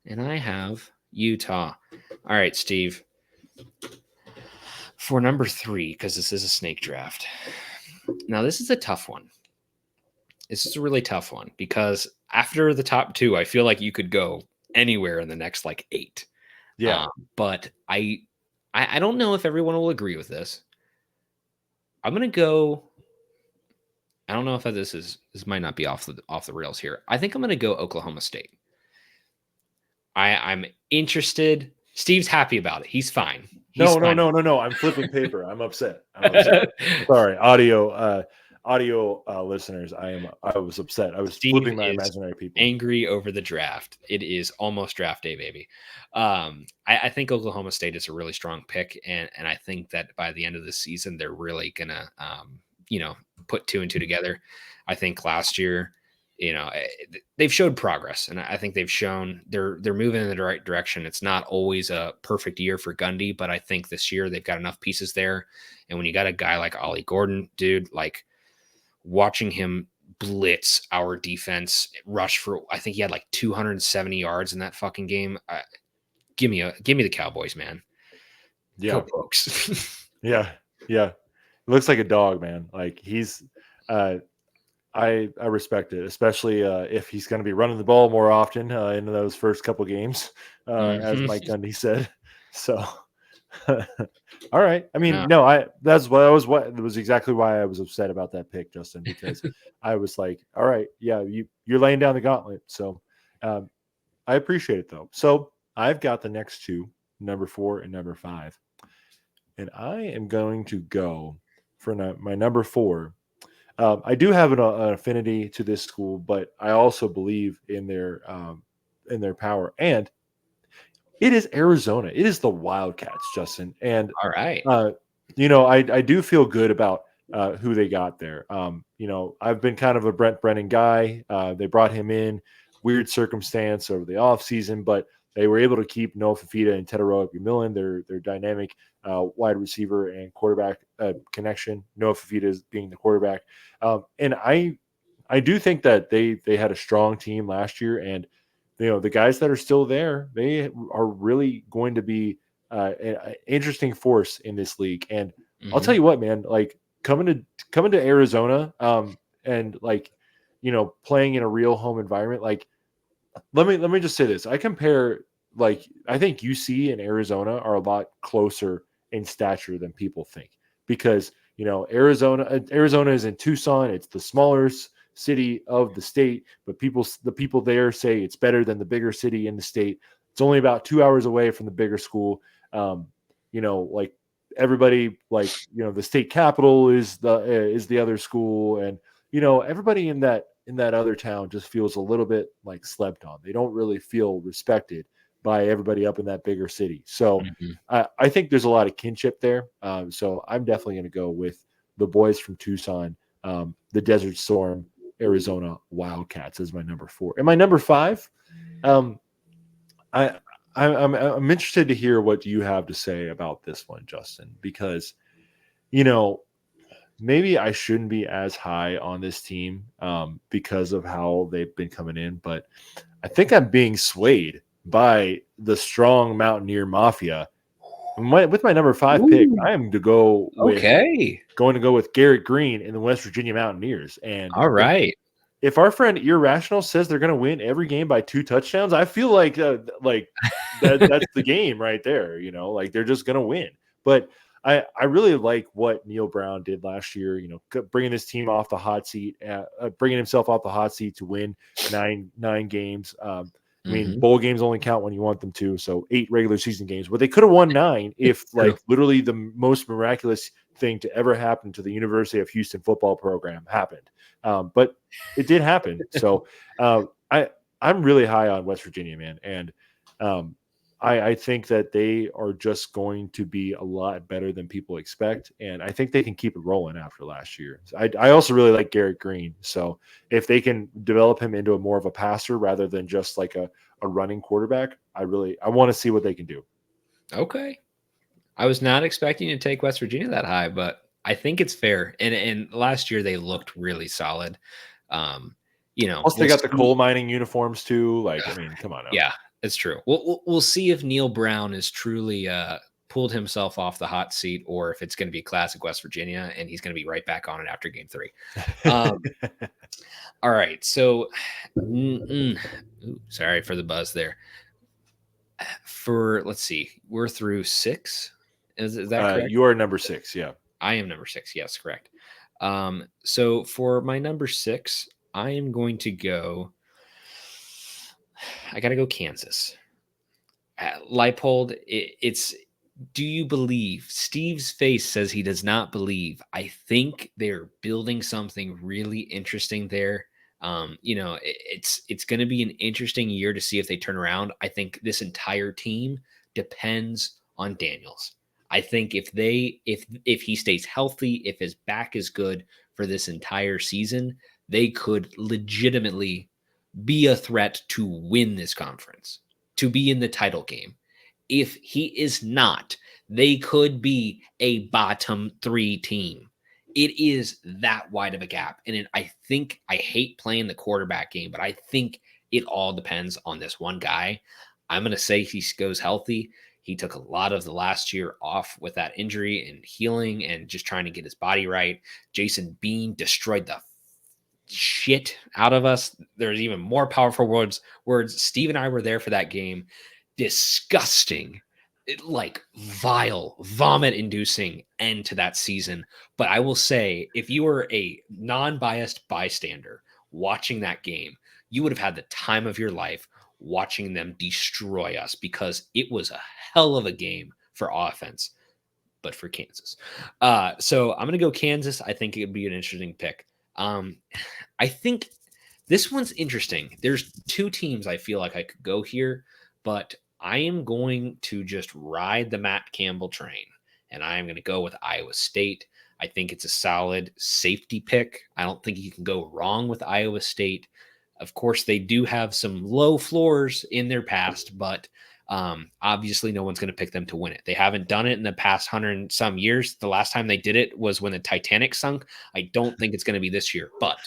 A: and I have Utah. All right, Steve. For number 3, because this is a snake draft. Now, this is a tough one. This is a really tough one because after the top 2, I feel like you could go anywhere in the next like 8.
B: Yeah.
A: But I don't know if everyone will agree with this. I'm gonna go. I don't know if this might not be off the rails here. I think I'm gonna go Oklahoma State. I'm interested. Steve's happy about it. He's fine. He's
B: No. I'm flipping paper. I'm upset. Sorry, audio listeners. I was upset. I was
A: Steve
B: flipping my
A: is
B: imaginary people.
A: angry over the draft. It is almost draft day, baby. I think Oklahoma State is a really strong pick, and I think that by the end of the season, they're really gonna put 2 and 2 together. I think last year, they've showed progress, and I think they've shown they're moving in the right direction. It's not always a perfect year for Gundy, but I think this year they've got enough pieces there. And when you got a guy like Ollie Gordon, dude, like watching him blitz our defense, rush for, I think he had like 270 yards in that fucking game. Give me the Cowboys, man.
B: Yeah,
A: go Pokes.
B: yeah. It looks like a dog, man. Like he's. I respect it, especially if he's going to be running the ball more often in those first couple games, as Mike Gundy said. So, all right. I mean, that was exactly why I was upset about that pick, Justin, because I was like, all right, yeah, you're laying down the gauntlet. So, I appreciate it though. So I've got the next 2, number 4 and number 5, and I am going to go for my number 4. I do have an affinity to this school, but I also believe in their power. And it is Arizona. It is the Wildcats, Justin. And
A: all right,
B: I do feel good about who they got there. I've been kind of a Brent Brennan guy. They brought him in, weird circumstance over the offseason, but they were able to keep Noah Fafita and Tedoroa McMillan, their dynamic wide receiver and quarterback connection. Noah Fafita is being the quarterback. And I do think that they had a strong team last year. And, the guys that are still there, they are really going to be an interesting force in this league. And I'll tell you what, man, like coming to Arizona and like, playing in a real home environment, like, let me just say this. I compare, like, I think UC and Arizona are a lot closer in stature than people think, because Arizona is in Tucson. It's the smaller city of the state, but the people there say it's better than the bigger city in the state. It's only about 2 hours away from the bigger school. Like everybody, like, the state capital is the other school, and everybody in that other town just feels a little bit like slept on. They don't really feel respected by everybody up in that bigger city. So I think there's a lot of kinship there. So I'm definitely going to go with the boys from Tucson, the Desert Storm, Arizona Wildcats as my number 4. And my number 5, I'm interested to hear what you have to say about this one, Justin, because, maybe I shouldn't be as high on this team because of how they've been coming in, but I think I'm being swayed by the strong Mountaineer Mafia. With my number 5 pick, I am to go with Garrett Green and the West Virginia Mountaineers. And
A: all right,
B: if our friend Irrational says they're going to win every game by 2 touchdowns, I feel like that's the game right there. Like they're just going to win. But I really like what Neil Brown did last year, bringing this team off the hot seat, bringing himself off the hot seat to win nine games. I mean, bowl games only count when you want them to, so 8 regular season games. But they could have won 9 if, like, literally the most miraculous thing to ever happen to the University of Houston football program happened. But it did happen. So I'm really high on West Virginia, man. And I think that they are just going to be a lot better than people expect. And I think they can keep it rolling after last year. I also really like Garrett Green. So if they can develop him into more of a passer rather than just like a running quarterback, I want to see what they can do.
A: Okay. I was not expecting you to take West Virginia that high, but I think it's fair. And last year they looked really solid. Um,
B: Plus, they
A: we'll
B: got the
A: see.
B: coal mining uniforms too. Like, I mean, come on now.
A: Yeah, it's true. We'll see if Neil Brown is truly pulled himself off the hot seat, or if it's going to be classic West Virginia, and he's going to be right back on it after Game 3. All right, so sorry for the buzz there. Let's see, we're through 6. Is that correct?
B: You are number 6. Yeah.
A: I am number 6. Yes, correct. So for my number 6, I am going to go. I got to go Kansas. Leipold, it's. Do you believe? Steve's face says he does not believe. I think they're building something really interesting there. It's going to be an interesting year to see if they turn around. I think this entire team depends on Daniels. I think if he stays healthy, if his back is good for this entire season, they could legitimately be a threat to win this conference, to be in the title game. If he is not, they could be a bottom 3 team. It is that wide of a gap. And I think I hate playing the quarterback game, but I think it all depends on this one guy. I'm going to say he goes healthy. He took a lot of the last year off with that injury and healing and just trying to get his body right. Jason Bean destroyed the shit out of us. There's even more powerful words. Steve and I were there for that game. Disgusting, like vile, vomit-inducing end to that season. But I will say, if you were a non-biased bystander watching that game, you would have had the time of your life watching them destroy us, because it was a hell of a game for offense, but for Kansas. So I'm going to go Kansas. I think it would be an interesting pick. I think this one's interesting. There's 2 teams I feel like I could go here, but I am going to just ride the Matt Campbell train, and I am going to go with Iowa State. I think it's a solid safety pick. I don't think you can go wrong with Iowa State. Of course, they do have some low floors in their past, but obviously no one's going to pick them to win it. They haven't done it in the past 100 and some years. The last time they did it was when the Titanic sunk. I don't think it's going to be this year, but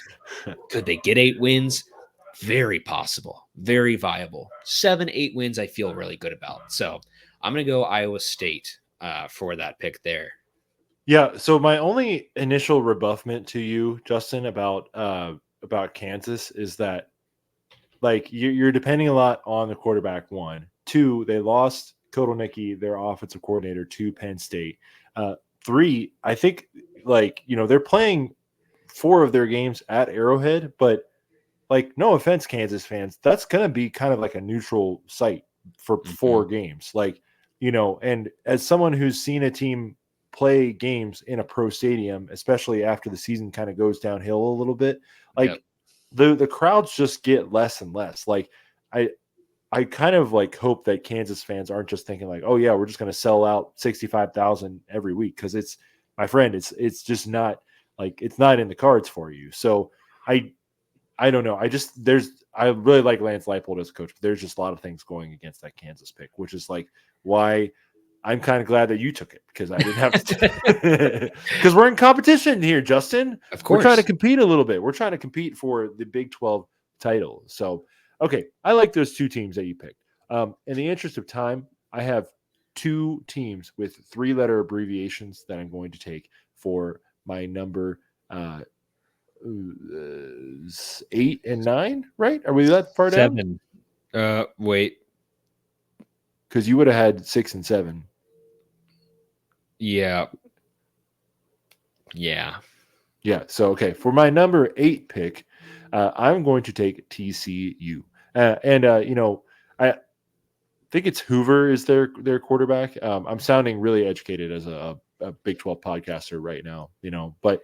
A: could they get 8 wins? Very possible, very viable. 7, 8 wins I feel really good about. So I'm going to go Iowa State for that pick there.
B: Yeah. So my only initial rebuffment to you, Justin, about Kansas is that, like, you're depending a lot on the quarterback. 1, 2, they lost Kotelnicki, their offensive coordinator, to Penn State. 3, I think, like, they're playing 4 of their games at Arrowhead, but, like, no offense, Kansas fans, that's going to be kind of like a neutral site for 4 games. Like, and as someone who's seen a team play games in a pro stadium, especially after the season kind of goes downhill a little bit, like, the crowds just get less and less. Like, I kind of, like, hope that Kansas fans aren't just thinking like, oh yeah, we're just going to sell out 65,000 every week, because it's, my friend, it's just not, like, it's not in the cards for you. So I don't know. I really like Lance Leipold as a coach, but there's just a lot of things going against that Kansas pick, which is, like, why I'm kind of glad that you took it, because I didn't have to. Because we're in competition here, Justin.
A: Of course.
B: We're trying to compete a little bit. We're trying to compete for the Big 12 title. So, okay, I like those 2 teams that you picked. In the interest of time, I have 2 teams with 3-letter abbreviations that I'm going to take for my number 8 and 9, right? Are we that far down?
A: 7. Wait.
B: Because you would have had 6 and 7.
A: Yeah.
B: So, okay, for my number 8 pick, I'm going to take TCU. I think it's Hoover is their quarterback. I'm sounding really educated as a Big 12 podcaster right now, but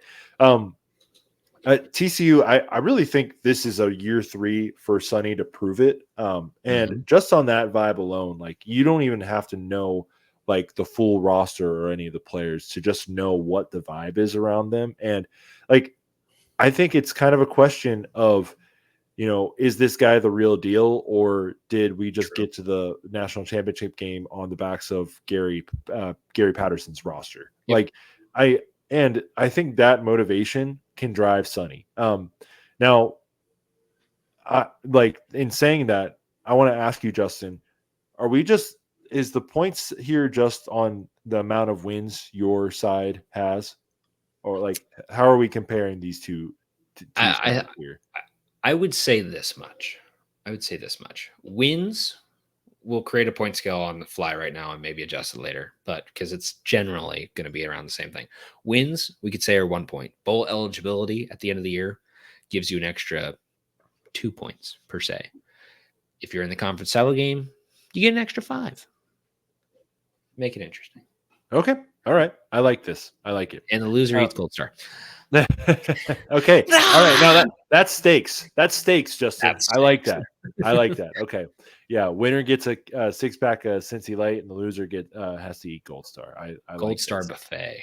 B: TCU, I really think this is a year 3 for Sonny to prove it. And just on that vibe alone, like, you don't even have to know, like, the full roster or any of the players to just know what the vibe is around them. And, like, I think it's kind of a question of, is this guy the real deal, or did we just get to the national championship game on the backs of Gary Patterson's roster? Yep. Like, And I think that motivation can drive Sonny. Now, like in saying that, I want to ask you, Justin, are we just is the points here just on the amount of wins your side has, or like how are we comparing these two
A: I,
B: sides here?
A: I would say this much. I would say this much. Wins will create a point scale on the fly right now and maybe adjust it later, but because it's generally going to be around the same thing. Wins, we could say, are 1 point. Bowl eligibility at the end of the year gives you an extra 2 points per se. If you're in the conference title game, you get an extra 5. Make it interesting.
B: Okay, all right, I like this. I like it.
A: And the loser eats Gold Star.
B: Okay, all right. Now that's stakes. That's stakes, Justin.
A: That's
B: I like
A: stakes.
B: that. I like that. Okay, yeah. Winner gets a 6-pack of Cincy Light, and the loser has to eat Gold Star. I
A: Gold
B: like
A: Star
B: this.
A: buffet.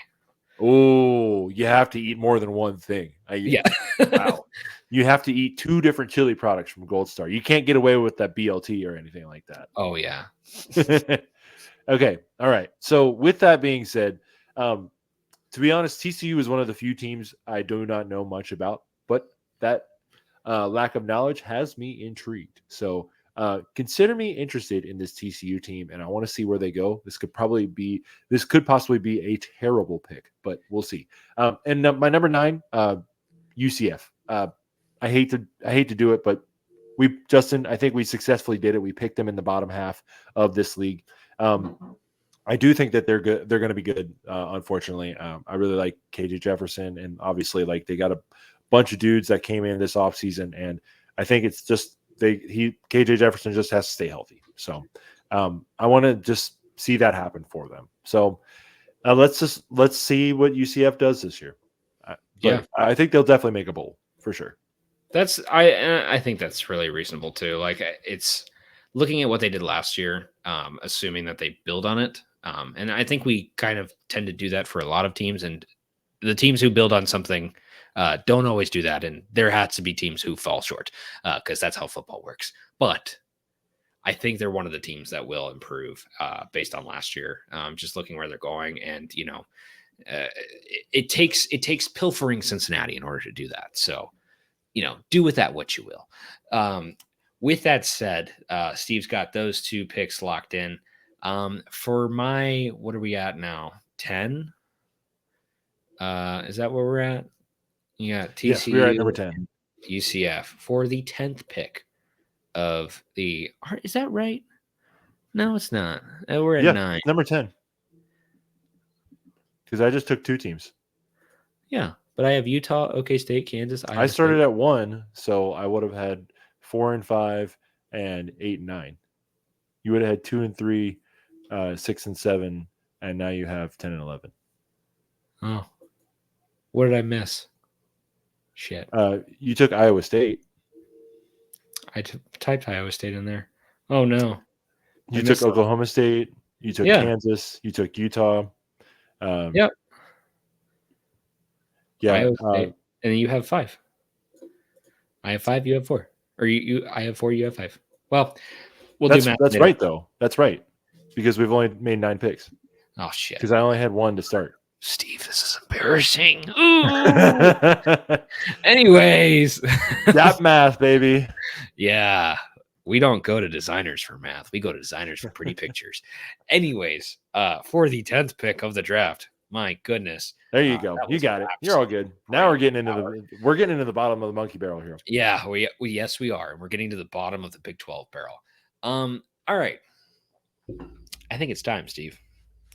B: Oh, you have to eat more than one thing.
A: Yeah.
B: Wow. You have to eat 2 different chili products from Gold Star. You can't get away with that BLT or anything like that.
A: Oh yeah.
B: Okay. All right. So with that being said, to be honest, TCU is one of the few teams I do not know much about, but that lack of knowledge has me intrigued. So consider me interested in this TCU team, and I want to see where they go. This could possibly be a terrible pick, but we'll see. And my number 9, UCF. I hate to do it, but Justin, I think we successfully did it. We picked them in the bottom half of this league. I do think that they're good. They're going to be good. Unfortunately, I really like KJ Jefferson, and obviously, like they got a bunch of dudes that came in this offseason, and I think it's just KJ Jefferson just has to stay healthy. So I want to just see that happen for them. So let's see what UCF does this year.
A: Yeah.
B: I think they'll definitely make a bowl for sure.
A: I think that's really reasonable too. Like it's looking at what they did last year, assuming that they build on it. And I think we kind of tend to do that for a lot of teams, and the teams who build on something don't always do that. And there has to be teams who fall short because that's how football works. But I think they're one of the teams that will improve based on last year. Just looking where they're going, and it takes pilfering Cincinnati in order to do that. So do with that what you will. With that said, Steve's got those 2 picks locked in. For my, what are we at now? 10? Is that where we're at? Yeah, TCU.
B: Yes, we're at number 10.
A: UCF for the 10th pick of the. Is that right? No, it's not. We're at 9.
B: Number 10. Because I just took 2 teams.
A: Yeah, but I have Utah, OK State, Kansas.
B: I started at 1, so I would have had 4 and 5 and 8 and 9. You would have had 2 and 3, 6 and 7, and now you have 10 and 11.
A: Oh, what did I miss? Shit.
B: You took Iowa State.
A: I typed Iowa State in there. Oh no.
B: You took Oklahoma State. You took Kansas. You took Utah.
A: Yep.
B: Yeah.
A: Iowa State. And then you have 5. I have 5. You have 4. Or I have 4. You have 5. Well, do math.
B: That's right though. That's right. Because we've only made 9 picks.
A: Oh shit.
B: Because I only had 1 to start.
A: Steve, this is embarrassing. Anyways.
B: That math, baby.
A: Yeah. We don't go to designers for math. We go to designers for pretty pictures. Anyways, for the 10th pick of the draft, my goodness.
B: There you go. You got it. You're all good. Now we're getting into the bottom of the monkey barrel here.
A: Yeah, yes, we are. We're getting to the bottom of the Big 12 barrel. All right. I think it's time, Steve.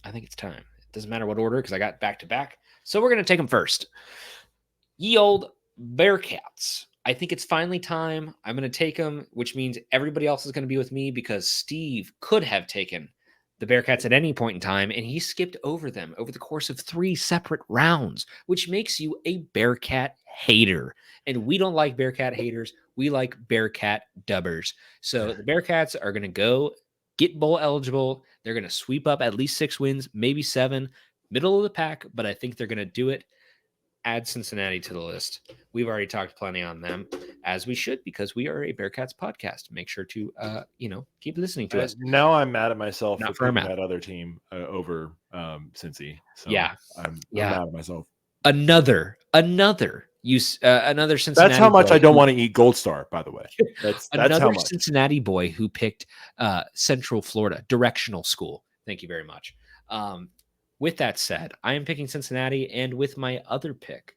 A: I think it's time. It doesn't matter what order because I got back to back. So we're going to take them first. Ye old Bearcats. I think it's finally time. I'm going to take them, which means everybody else is going to be with me because Steve could have taken the Bearcats at any point in time, and he skipped over them over the course of 3 separate rounds, which makes you a Bearcat hater. And we don't like Bearcat haters. We like Bearcat dubbers. So the Bearcats are going to go get bowl eligible. They're going to sweep up at least 6 wins, maybe 7, middle of the pack, but I think they're going to do it. Add Cincinnati to the list. We've already talked plenty on them, as we should, because we are a Bearcats podcast. Make sure to, keep listening to us.
B: Now I'm mad at myself
A: Not
B: for picking that other team over Cincy. So
A: yeah,
B: I'm mad at myself.
A: another
B: That's how
A: Cincinnati
B: much
A: boy
B: I don't
A: who
B: want to eat Gold Star, by the way. That's
A: another
B: how much.
A: Cincinnati boy who picked Central Florida directional school. Thank you very much. Um, with that said, I am picking Cincinnati, and with my other pick,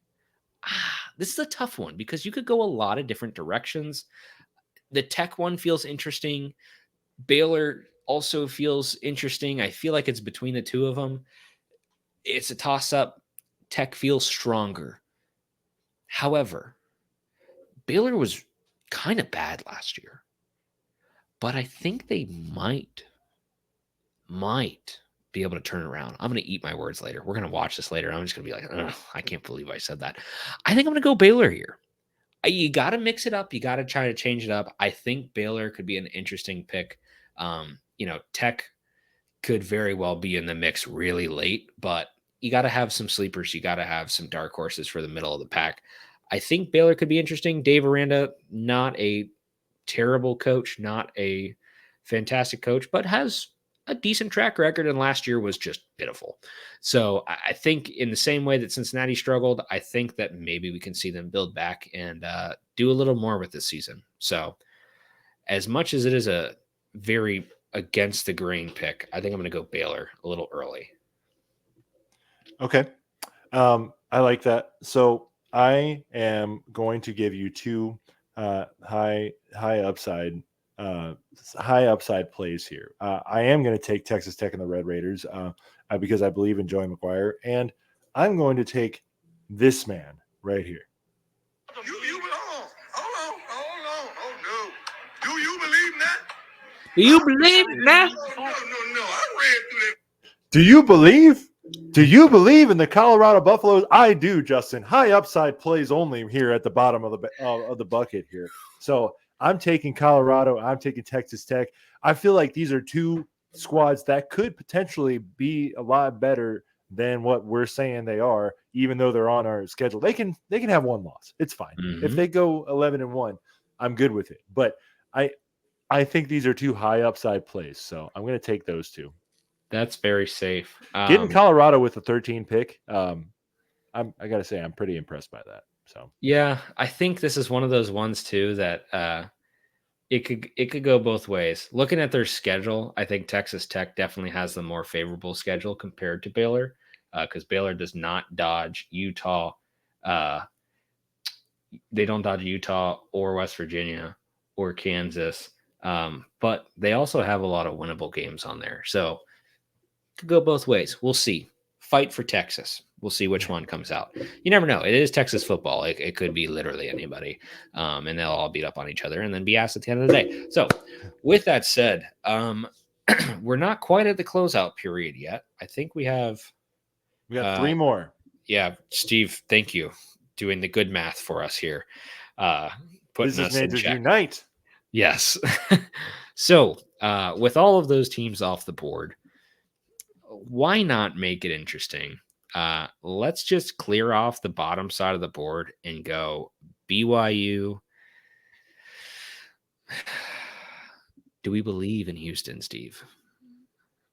A: this is a tough one because you could go a lot of different directions. The Tech one feels interesting. Baylor also feels interesting. I feel like it's between the two of them. It's a toss up. Tech feels stronger. However, Baylor was kind of bad last year, but I think they might be able to turn around. I'm going to eat my words later. We're going to watch this later. I'm just going to be like, "Ugh, I can't believe I said that." I think I'm going to go Baylor here. You got to mix it up. You got to try to change it up. I think Baylor could be an interesting pick. Tech could very well be in the mix really late, but you got to have some sleepers. You got to have some dark horses for the middle of the pack. I think Baylor could be interesting. Dave Aranda, not a terrible coach, not a fantastic coach, but has a decent track record. And last year was just pitiful. So I think in the same way that Cincinnati struggled, I think that maybe we can see them build back and do a little more with this season. So as much as it is a very against the grain pick, I think I'm going to go Baylor a little early.
B: Okay. I like that. So I am going to give you two high upside high upside plays here. I am going to take Texas Tech and the Red Raiders because I believe in Joey McGuire, and I'm going to take this man right here.
C: Hold on. Oh no. Do you believe that?
A: Do you believe that?
C: No. I read through that.
B: Do you believe? Do you believe in the Colorado Buffaloes? I do, Justin. High upside plays only here at the bottom of the bucket here. So I'm taking Colorado. I'm taking Texas Tech. I feel like these are two squads that could potentially be a lot better than what we're saying they are, even though they're on our schedule. They can have one loss. It's fine.
A: Mm-hmm.
B: If they go 11-1, I'm good with it. But I think these are two high upside plays. So I'm going to take those two.
A: That's very safe.
B: Getting Colorado with a 13 pick, I got to say I'm pretty impressed by that. So
A: yeah, I think this is one of those ones too that it could go both ways. Looking at their schedule, I think Texas Tech definitely has the more favorable schedule compared to Baylor because Baylor does not dodge Utah. They don't dodge Utah or West Virginia or Kansas, but they also have a lot of winnable games on there. So could go both ways. We'll see. Fight for Texas. We'll see which one comes out. You never know. It is Texas football. It could be literally anybody, and they'll all beat up on each other and then be asked at the end of the day. So, with that said, we're not quite at the closeout period yet. I think we have
B: three more.
A: Yeah, Steve, thank you, doing the good math for us here. Putting us in check.
B: Unite.
A: Yes. So, with all of those teams off the board, why not make it interesting? Let's just clear off the bottom side of the board and go BYU. Do we believe in Houston, Steve?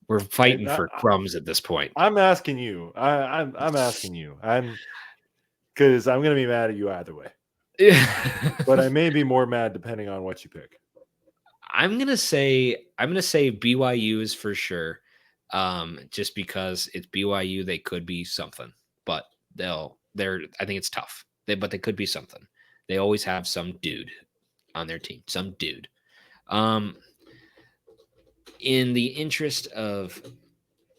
A: We're fighting for crumbs at this point.
B: I'm asking you. I'm asking you. Because I'm going to be mad at you either way. But I may be more mad depending on what you pick.
A: I'm gonna say BYU is for sure. Just because it's BYU, they could be something, but I think it's tough. But they could be something. They always have some dude on their team, some dude. In the interest of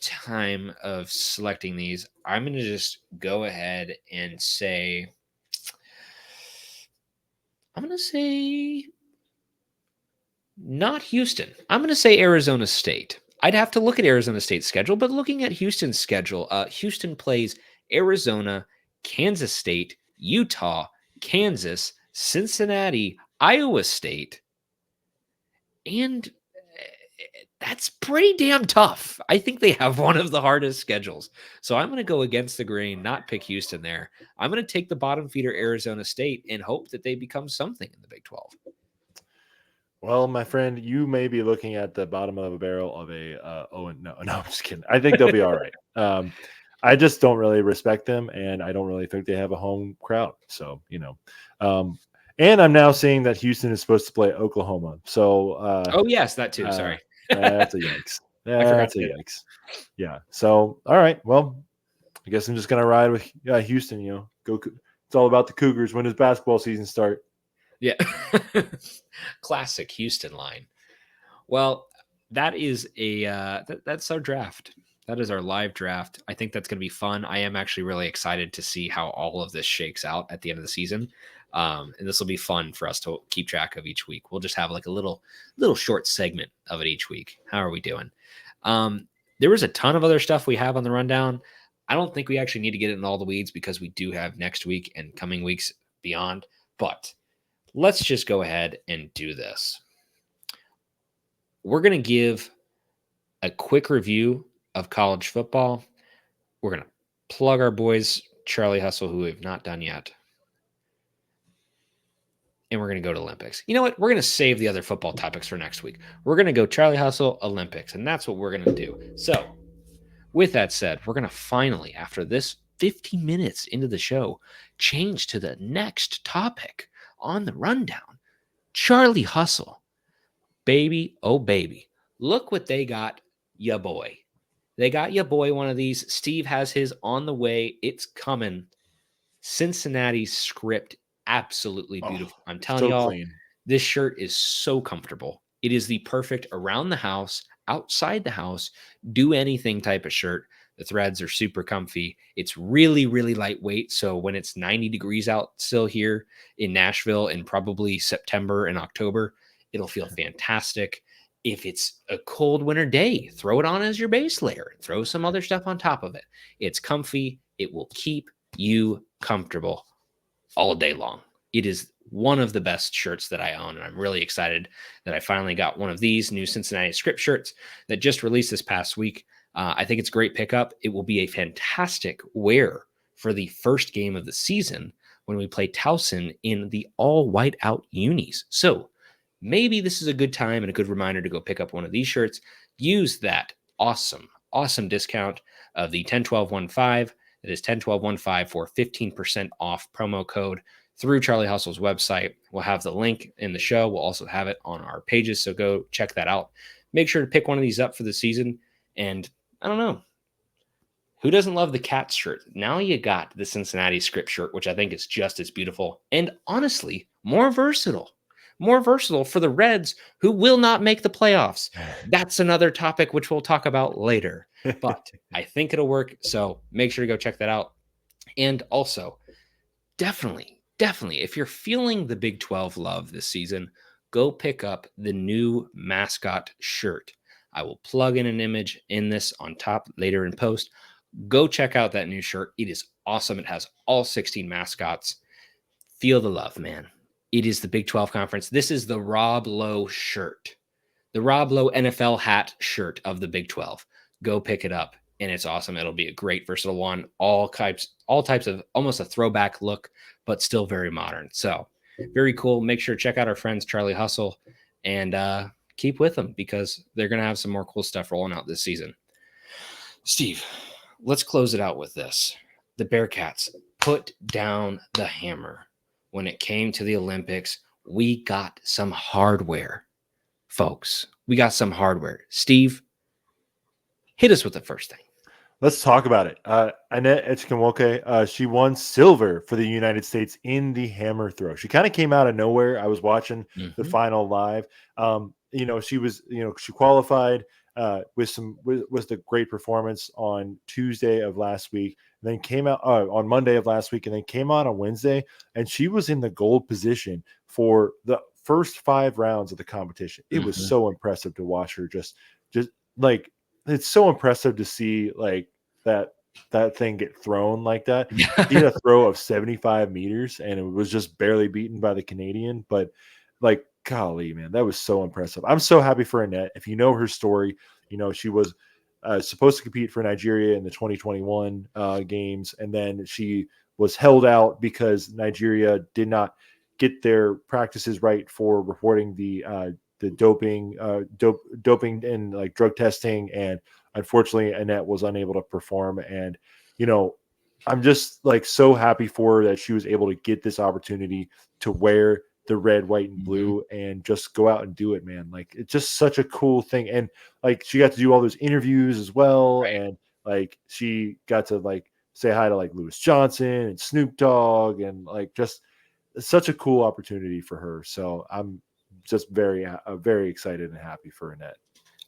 A: time of selecting these, I'm going to just go ahead and say, I'm going to say not Houston. I'm going to say Arizona State. I'd have to look at Arizona State's schedule, but looking at Houston's schedule, Houston plays Arizona, Kansas State, Utah, Kansas, Cincinnati, Iowa State, and that's pretty damn tough. I think they have one of the hardest schedules. So I'm going to go against the grain, not pick Houston there. I'm going to take the bottom feeder Arizona State and hope that they become something in the Big 12.
B: Well, my friend, you may be looking at the bottom of a barrel of a no, I'm just kidding. I think they'll be all right. I just don't really respect them, and I don't really think they have a home crowd. So, and I'm now seeing that Houston is supposed to play Oklahoma. So,
A: Oh yes, that too. Sorry,
B: that's a yikes.
A: I forgot
B: That's a
A: to.
B: yikes. Yeah. So, all right. Well, I guess I'm just gonna ride with Houston. It's all about the Cougars. When does basketball season start?
A: Yeah, classic Houston line. Well, that is that's our draft. That is our live draft. I think that's going to be fun. I am actually really excited to see how all of this shakes out at the end of the season, and this will be fun for us to keep track of each week. We'll just have like a little short segment of it each week. How are we doing? There was a ton of other stuff we have on the rundown. I don't think we actually need to get in all the weeds because we do have next week and coming weeks beyond. But let's just go ahead and do this. We're going to give a quick review of college football. We're going to plug our boys, Charlie Hustle, who we have not done yet. And we're going to go to Olympics. You know what? We're going to save the other football topics for next week. We're going to go Charlie Hustle, Olympics, and that's what we're going to do. So, with that said, we're going to finally, after this 15 minutes into the show, change to the next topic on the rundown. Charlie Hustle. Baby, oh baby. Look what they got, ya boy. They got ya boy one of these. Steve has his on the way. It's coming. Cincinnati script, absolutely beautiful. I'm telling
B: So
A: y'all,
B: clean.
A: this shirt is so comfortable. It is the perfect around the house, outside the house, do anything type of shirt. The threads are super comfy. It's really, really lightweight. So when it's 90 degrees out still here in Nashville in probably September and October, it'll feel fantastic. If it's a cold winter day, throw it on as your base layer. Throw some other stuff on top of it. It's comfy. It will keep you comfortable all day long. It is one of the best shirts that I own, and I'm really excited that I finally got one of these new Cincinnati script shirts that just released this past week. I think it's a great pickup. It will be a fantastic wear for the first game of the season when we play Towson in the all white out unis. So maybe this is a good time and a good reminder to go pick up one of these shirts. Use that awesome discount of the 101215. It is 101215 for 15% off promo code through Charlie Hustle's website. We'll have the link in the show. We'll also have it on our pages. So go check that out. Make sure to pick one of these up for the season. And I don't know, who doesn't love the Cats shirt? Now you got the Cincinnati script shirt, which I think is just as beautiful and honestly more versatile. More versatile for the Reds, who will not make the playoffs. That's another topic which we'll talk about later. But I think it'll work. So make sure to go check that out. And also, definitely, if you're feeling the Big 12 love this season, go pick up the new mascot shirt. I will plug in an image in this on top later in post. Go check out that new shirt. It is awesome. It has all 16 mascots. Feel the love, man. It is the Big 12 conference. This is the Rob Lowe shirt, the Rob Lowe NFL hat shirt of the Big 12. Go pick it up, and it's awesome. It'll be a great versatile one. All types of almost a throwback look, but still very modern. So very cool. Make sure to check out our friends Charlie Hustle and keep with them because they're going to have some more cool stuff rolling out this season. Steve, let's close it out with this. The Bearcats put down the hammer. When it came to the Olympics, we got some hardware, folks. We got some hardware. Steve, hit us with the first thing.
B: Let's talk about it. Annette Echkenwoke, she won silver for the United States in the hammer throw. She kind of came out of nowhere. I was watching the final live. She qualified with the great performance on Tuesday of last week, and then came out on Monday of last week, and then came out on Wednesday, and she was in the gold position for the first 5 rounds of the competition. It was so impressive to watch her just like, it's so impressive to see like that thing get thrown like that. She had a throw of 75 meters and it was just barely beaten by the Canadian, but like, golly, man, that was so impressive. I'm so happy for Annette. If you know her story, she was supposed to compete for Nigeria in the 2021 games, and then she was held out because Nigeria did not get their practices right for reporting the doping and like drug testing, and unfortunately Annette was unable to perform. And I'm just like so happy for her that she was able to get this opportunity to wear the red, white, and blue and just go out and do it, man. Like it's just such a cool thing. And like she got to do all those interviews as well.
A: Right.
B: And like she got to like say hi to like Lewis Johnson and Snoop Dogg and like just such a cool opportunity for her. So I'm just very excited and happy for Annette.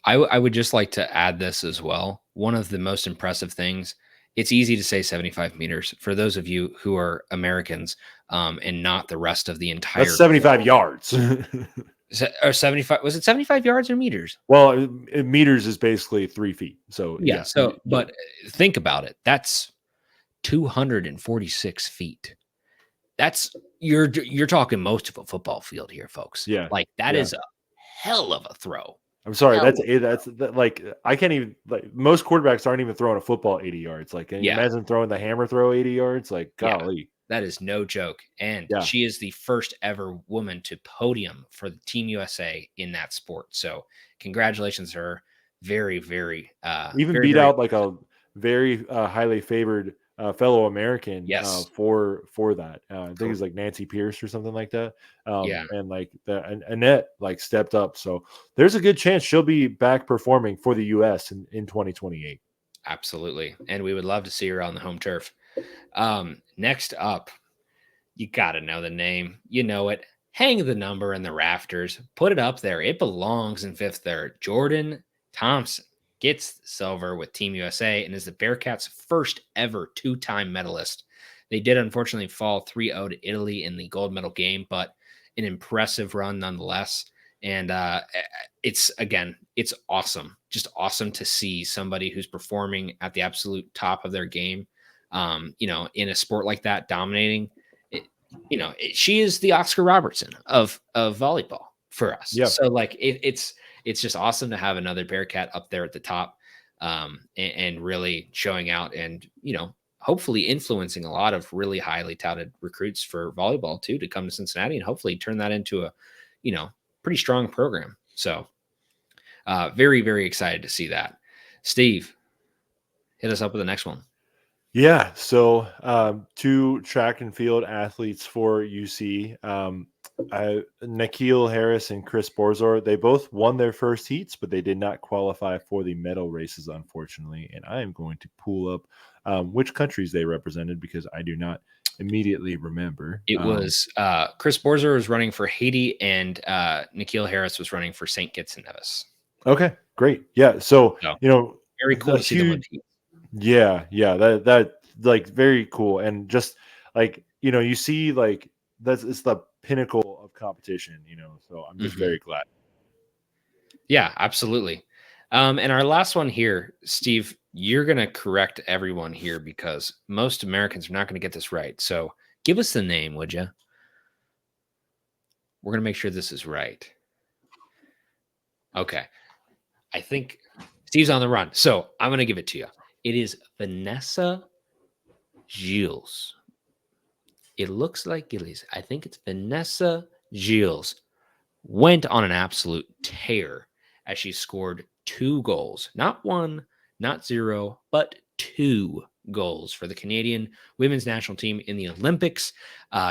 A: I would just like to add this as well. One of the most impressive things, it's easy to say 75 meters for those of you who are Americans and not the rest of the entire.
B: That's 75 yards.
A: Or 75, was it 75 yards or meters?
B: Well, meters is basically 3 feet. So
A: Yeah. So, but think about it. That's 246 feet. That's you're talking most of a football field here, folks.
B: Yeah.
A: Like that is a hell of a throw.
B: I'm sorry. That's like I can't even like most quarterbacks aren't even throwing a football 80 yards. Like, can you imagine throwing the hammer throw 80 yards? Like, golly,
A: that is no joke. And she is the first ever woman to podium for the Team USA in that sport. So, congratulations to her. Very, very
B: even
A: very,
B: beat
A: very
B: out like a very highly favored fellow American for that. I think it's like Nancy Pierce or something like that. And like Annette like stepped up. So there's a good chance she'll be back performing for the US in 2028.
A: Absolutely. And we would love to see her on the home turf. Next up, you got to know the name. You know it. Hang the number in the rafters. Put it up there. It belongs in fifth there. Jordan Thompson gets silver with Team USA and is the Bearcats' first ever two-time medalist. They did unfortunately fall 3-0 to Italy in the gold medal game, but an impressive run nonetheless. And it's awesome. Just awesome to see somebody who's performing at the absolute top of their game, in a sport like that, dominating. She is the Oscar Robertson of volleyball for us.
B: Yeah.
A: So like it's just awesome to have another Bearcat up there at the top, and really showing out and, hopefully influencing a lot of really highly touted recruits for volleyball too, to come to Cincinnati and hopefully turn that into a, pretty strong program. So very, very excited to see that. Steve, hit us up with the next one.
B: Yeah. So 2 track and field athletes for UC. Nikhil Harris and Chris Borzor, they both won their first heats, but they did not qualify for the medal races, unfortunately. And I am going to pull up which countries they represented because I do not immediately remember.
A: It was Chris Borzor was running for Haiti and Nikhil Harris was running for St. Kitts and Nevis.
B: Okay, great. Yeah. So,
A: very cool to see them with heat.
B: Yeah. That like very cool. And just like, you see like it's the pinnacle of competition, so I'm just very glad.
A: Yeah, absolutely. And our last one here, Steve, you're going to correct everyone here because most Americans are not going to get this right. So give us the name, would you? We're going to make sure this is right. Okay. I think Steve's on the run. So I'm going to give it to you. It is Vanessa Gilles. It looks like Gillies. I think it's Vanessa Gilles. Went on an absolute tear as she scored 2 goals. Not 1, not 0, but 2 goals for the Canadian women's national team in the Olympics.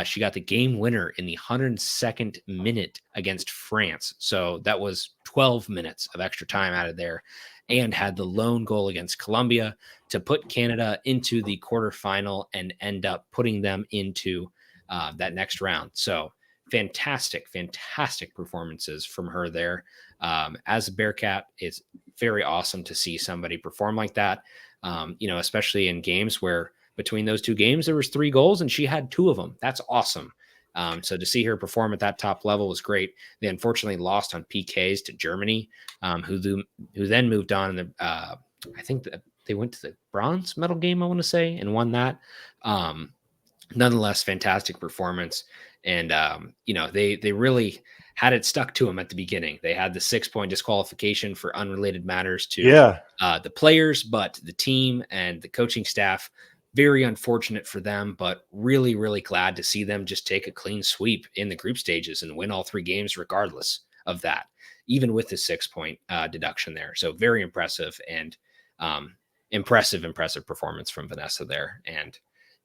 A: She got the game winner in the 102nd minute against France. So that was 12 minutes of extra time out of there, and had the lone goal against Colombia to put Canada into the quarterfinal and end up putting them into that next round. So fantastic performances from her there. As a Bearcat, it's very awesome to see somebody perform like that. Especially in games where between those 2 games, there was 3 goals and she had 2 of them. That's awesome. So to see her perform at that top level was great. They unfortunately lost on PKs to Germany, who then moved on. And I think that they went to the bronze medal game, I want to say, and won that. Nonetheless, fantastic performance. And, they really had it stuck to them at the beginning. They had the 6-point disqualification for unrelated matters to the players, but the team and the coaching staff, very unfortunate for them, but really, really glad to see them just take a clean sweep in the group stages and win all 3 games regardless of that, even with the 6-point deduction there. So very impressive. And impressive performance from Vanessa there. And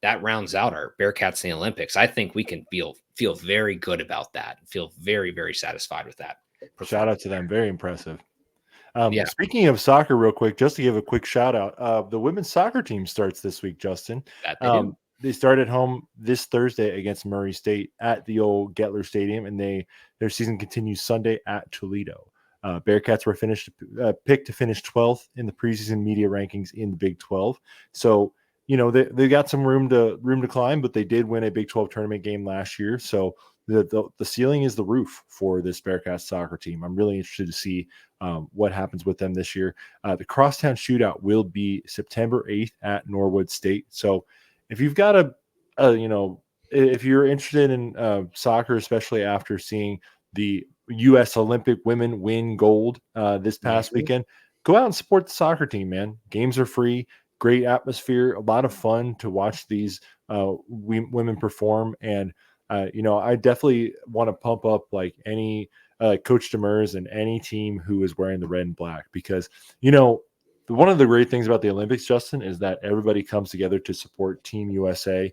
A: that rounds out our Bearcats in the Olympics. I think we can feel very good about that. Feel very, very satisfied with that.
B: Shout out to them. Very impressive.
A: Yeah.
B: Speaking of soccer, real quick, just to give a quick shout out, the women's soccer team starts this week, Justin.
A: That they do.
B: They start at home this Thursday against Murray State at the old Gettler Stadium, and their season continues Sunday at Toledo. Bearcats were picked to finish 12th in the preseason media rankings in the Big 12. So, they got some room to climb, but they did win a Big 12 tournament game last year. So the ceiling is the roof for this Bearcats soccer team. I'm really interested to see what happens with them this year. The Crosstown Shootout will be September 8th at Norwood State. So if you've got if you're interested in soccer, especially after seeing the U.S. Olympic women win gold this past weekend, go out and support the soccer team, man. Games are free, great atmosphere, a lot of fun to watch these women perform. And, I definitely want to pump up like any Coach Demers and any team who is wearing the red and black, because, one of the great things about the Olympics, Justin, is that everybody comes together to support Team USA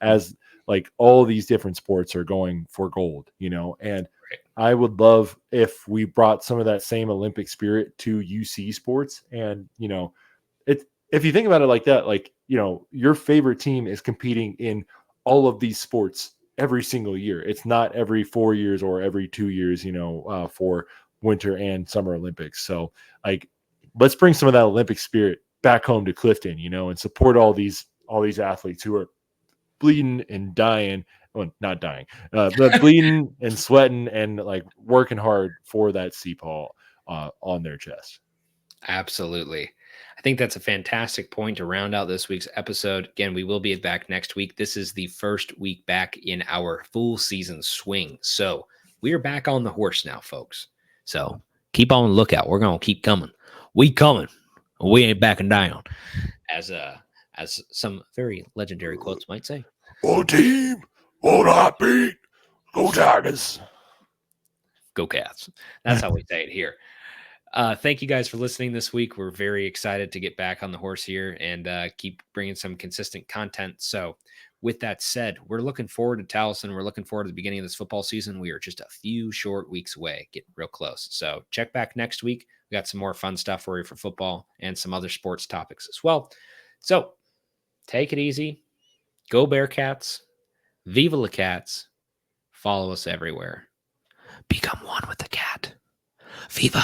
B: as like all these different sports are going for gold, and I would love if we brought some of that same Olympic spirit to UC sports. And, if you think about it like that, like, your favorite team is competing in all of these sports every single year. It's not every 4 years or every 2 years, for Winter and Summer Olympics. So like, let's bring some of that Olympic spirit back home to Clifton, and support all these athletes who are bleeding and dying. Well, not dying, but bleeding and sweating and like working hard for that CPAW on their chest.
A: Absolutely. I think that's a fantastic point to round out this week's episode. Again, we will be back next week. This is the first week back in our full season swing. So we are back on the horse now, folks. So keep on the lookout. We're going to keep coming. We coming. We ain't backing down. As some very legendary quotes might say.
B: Oh, team, will not beat. Go Tigers.
A: Go Cats. That's how we say it here. Thank you guys for listening this week. We're very excited to get back on the horse here and keep bringing some consistent content. So with that said, we're looking forward to Towson. We're looking forward to the beginning of this football season. We are just a few short weeks away, getting real close. So check back next week. We got some more fun stuff for you for football and some other sports topics as well. So take it easy. Go Bearcats. Viva La Cats. Follow us everywhere. Become one with the cat. Viva!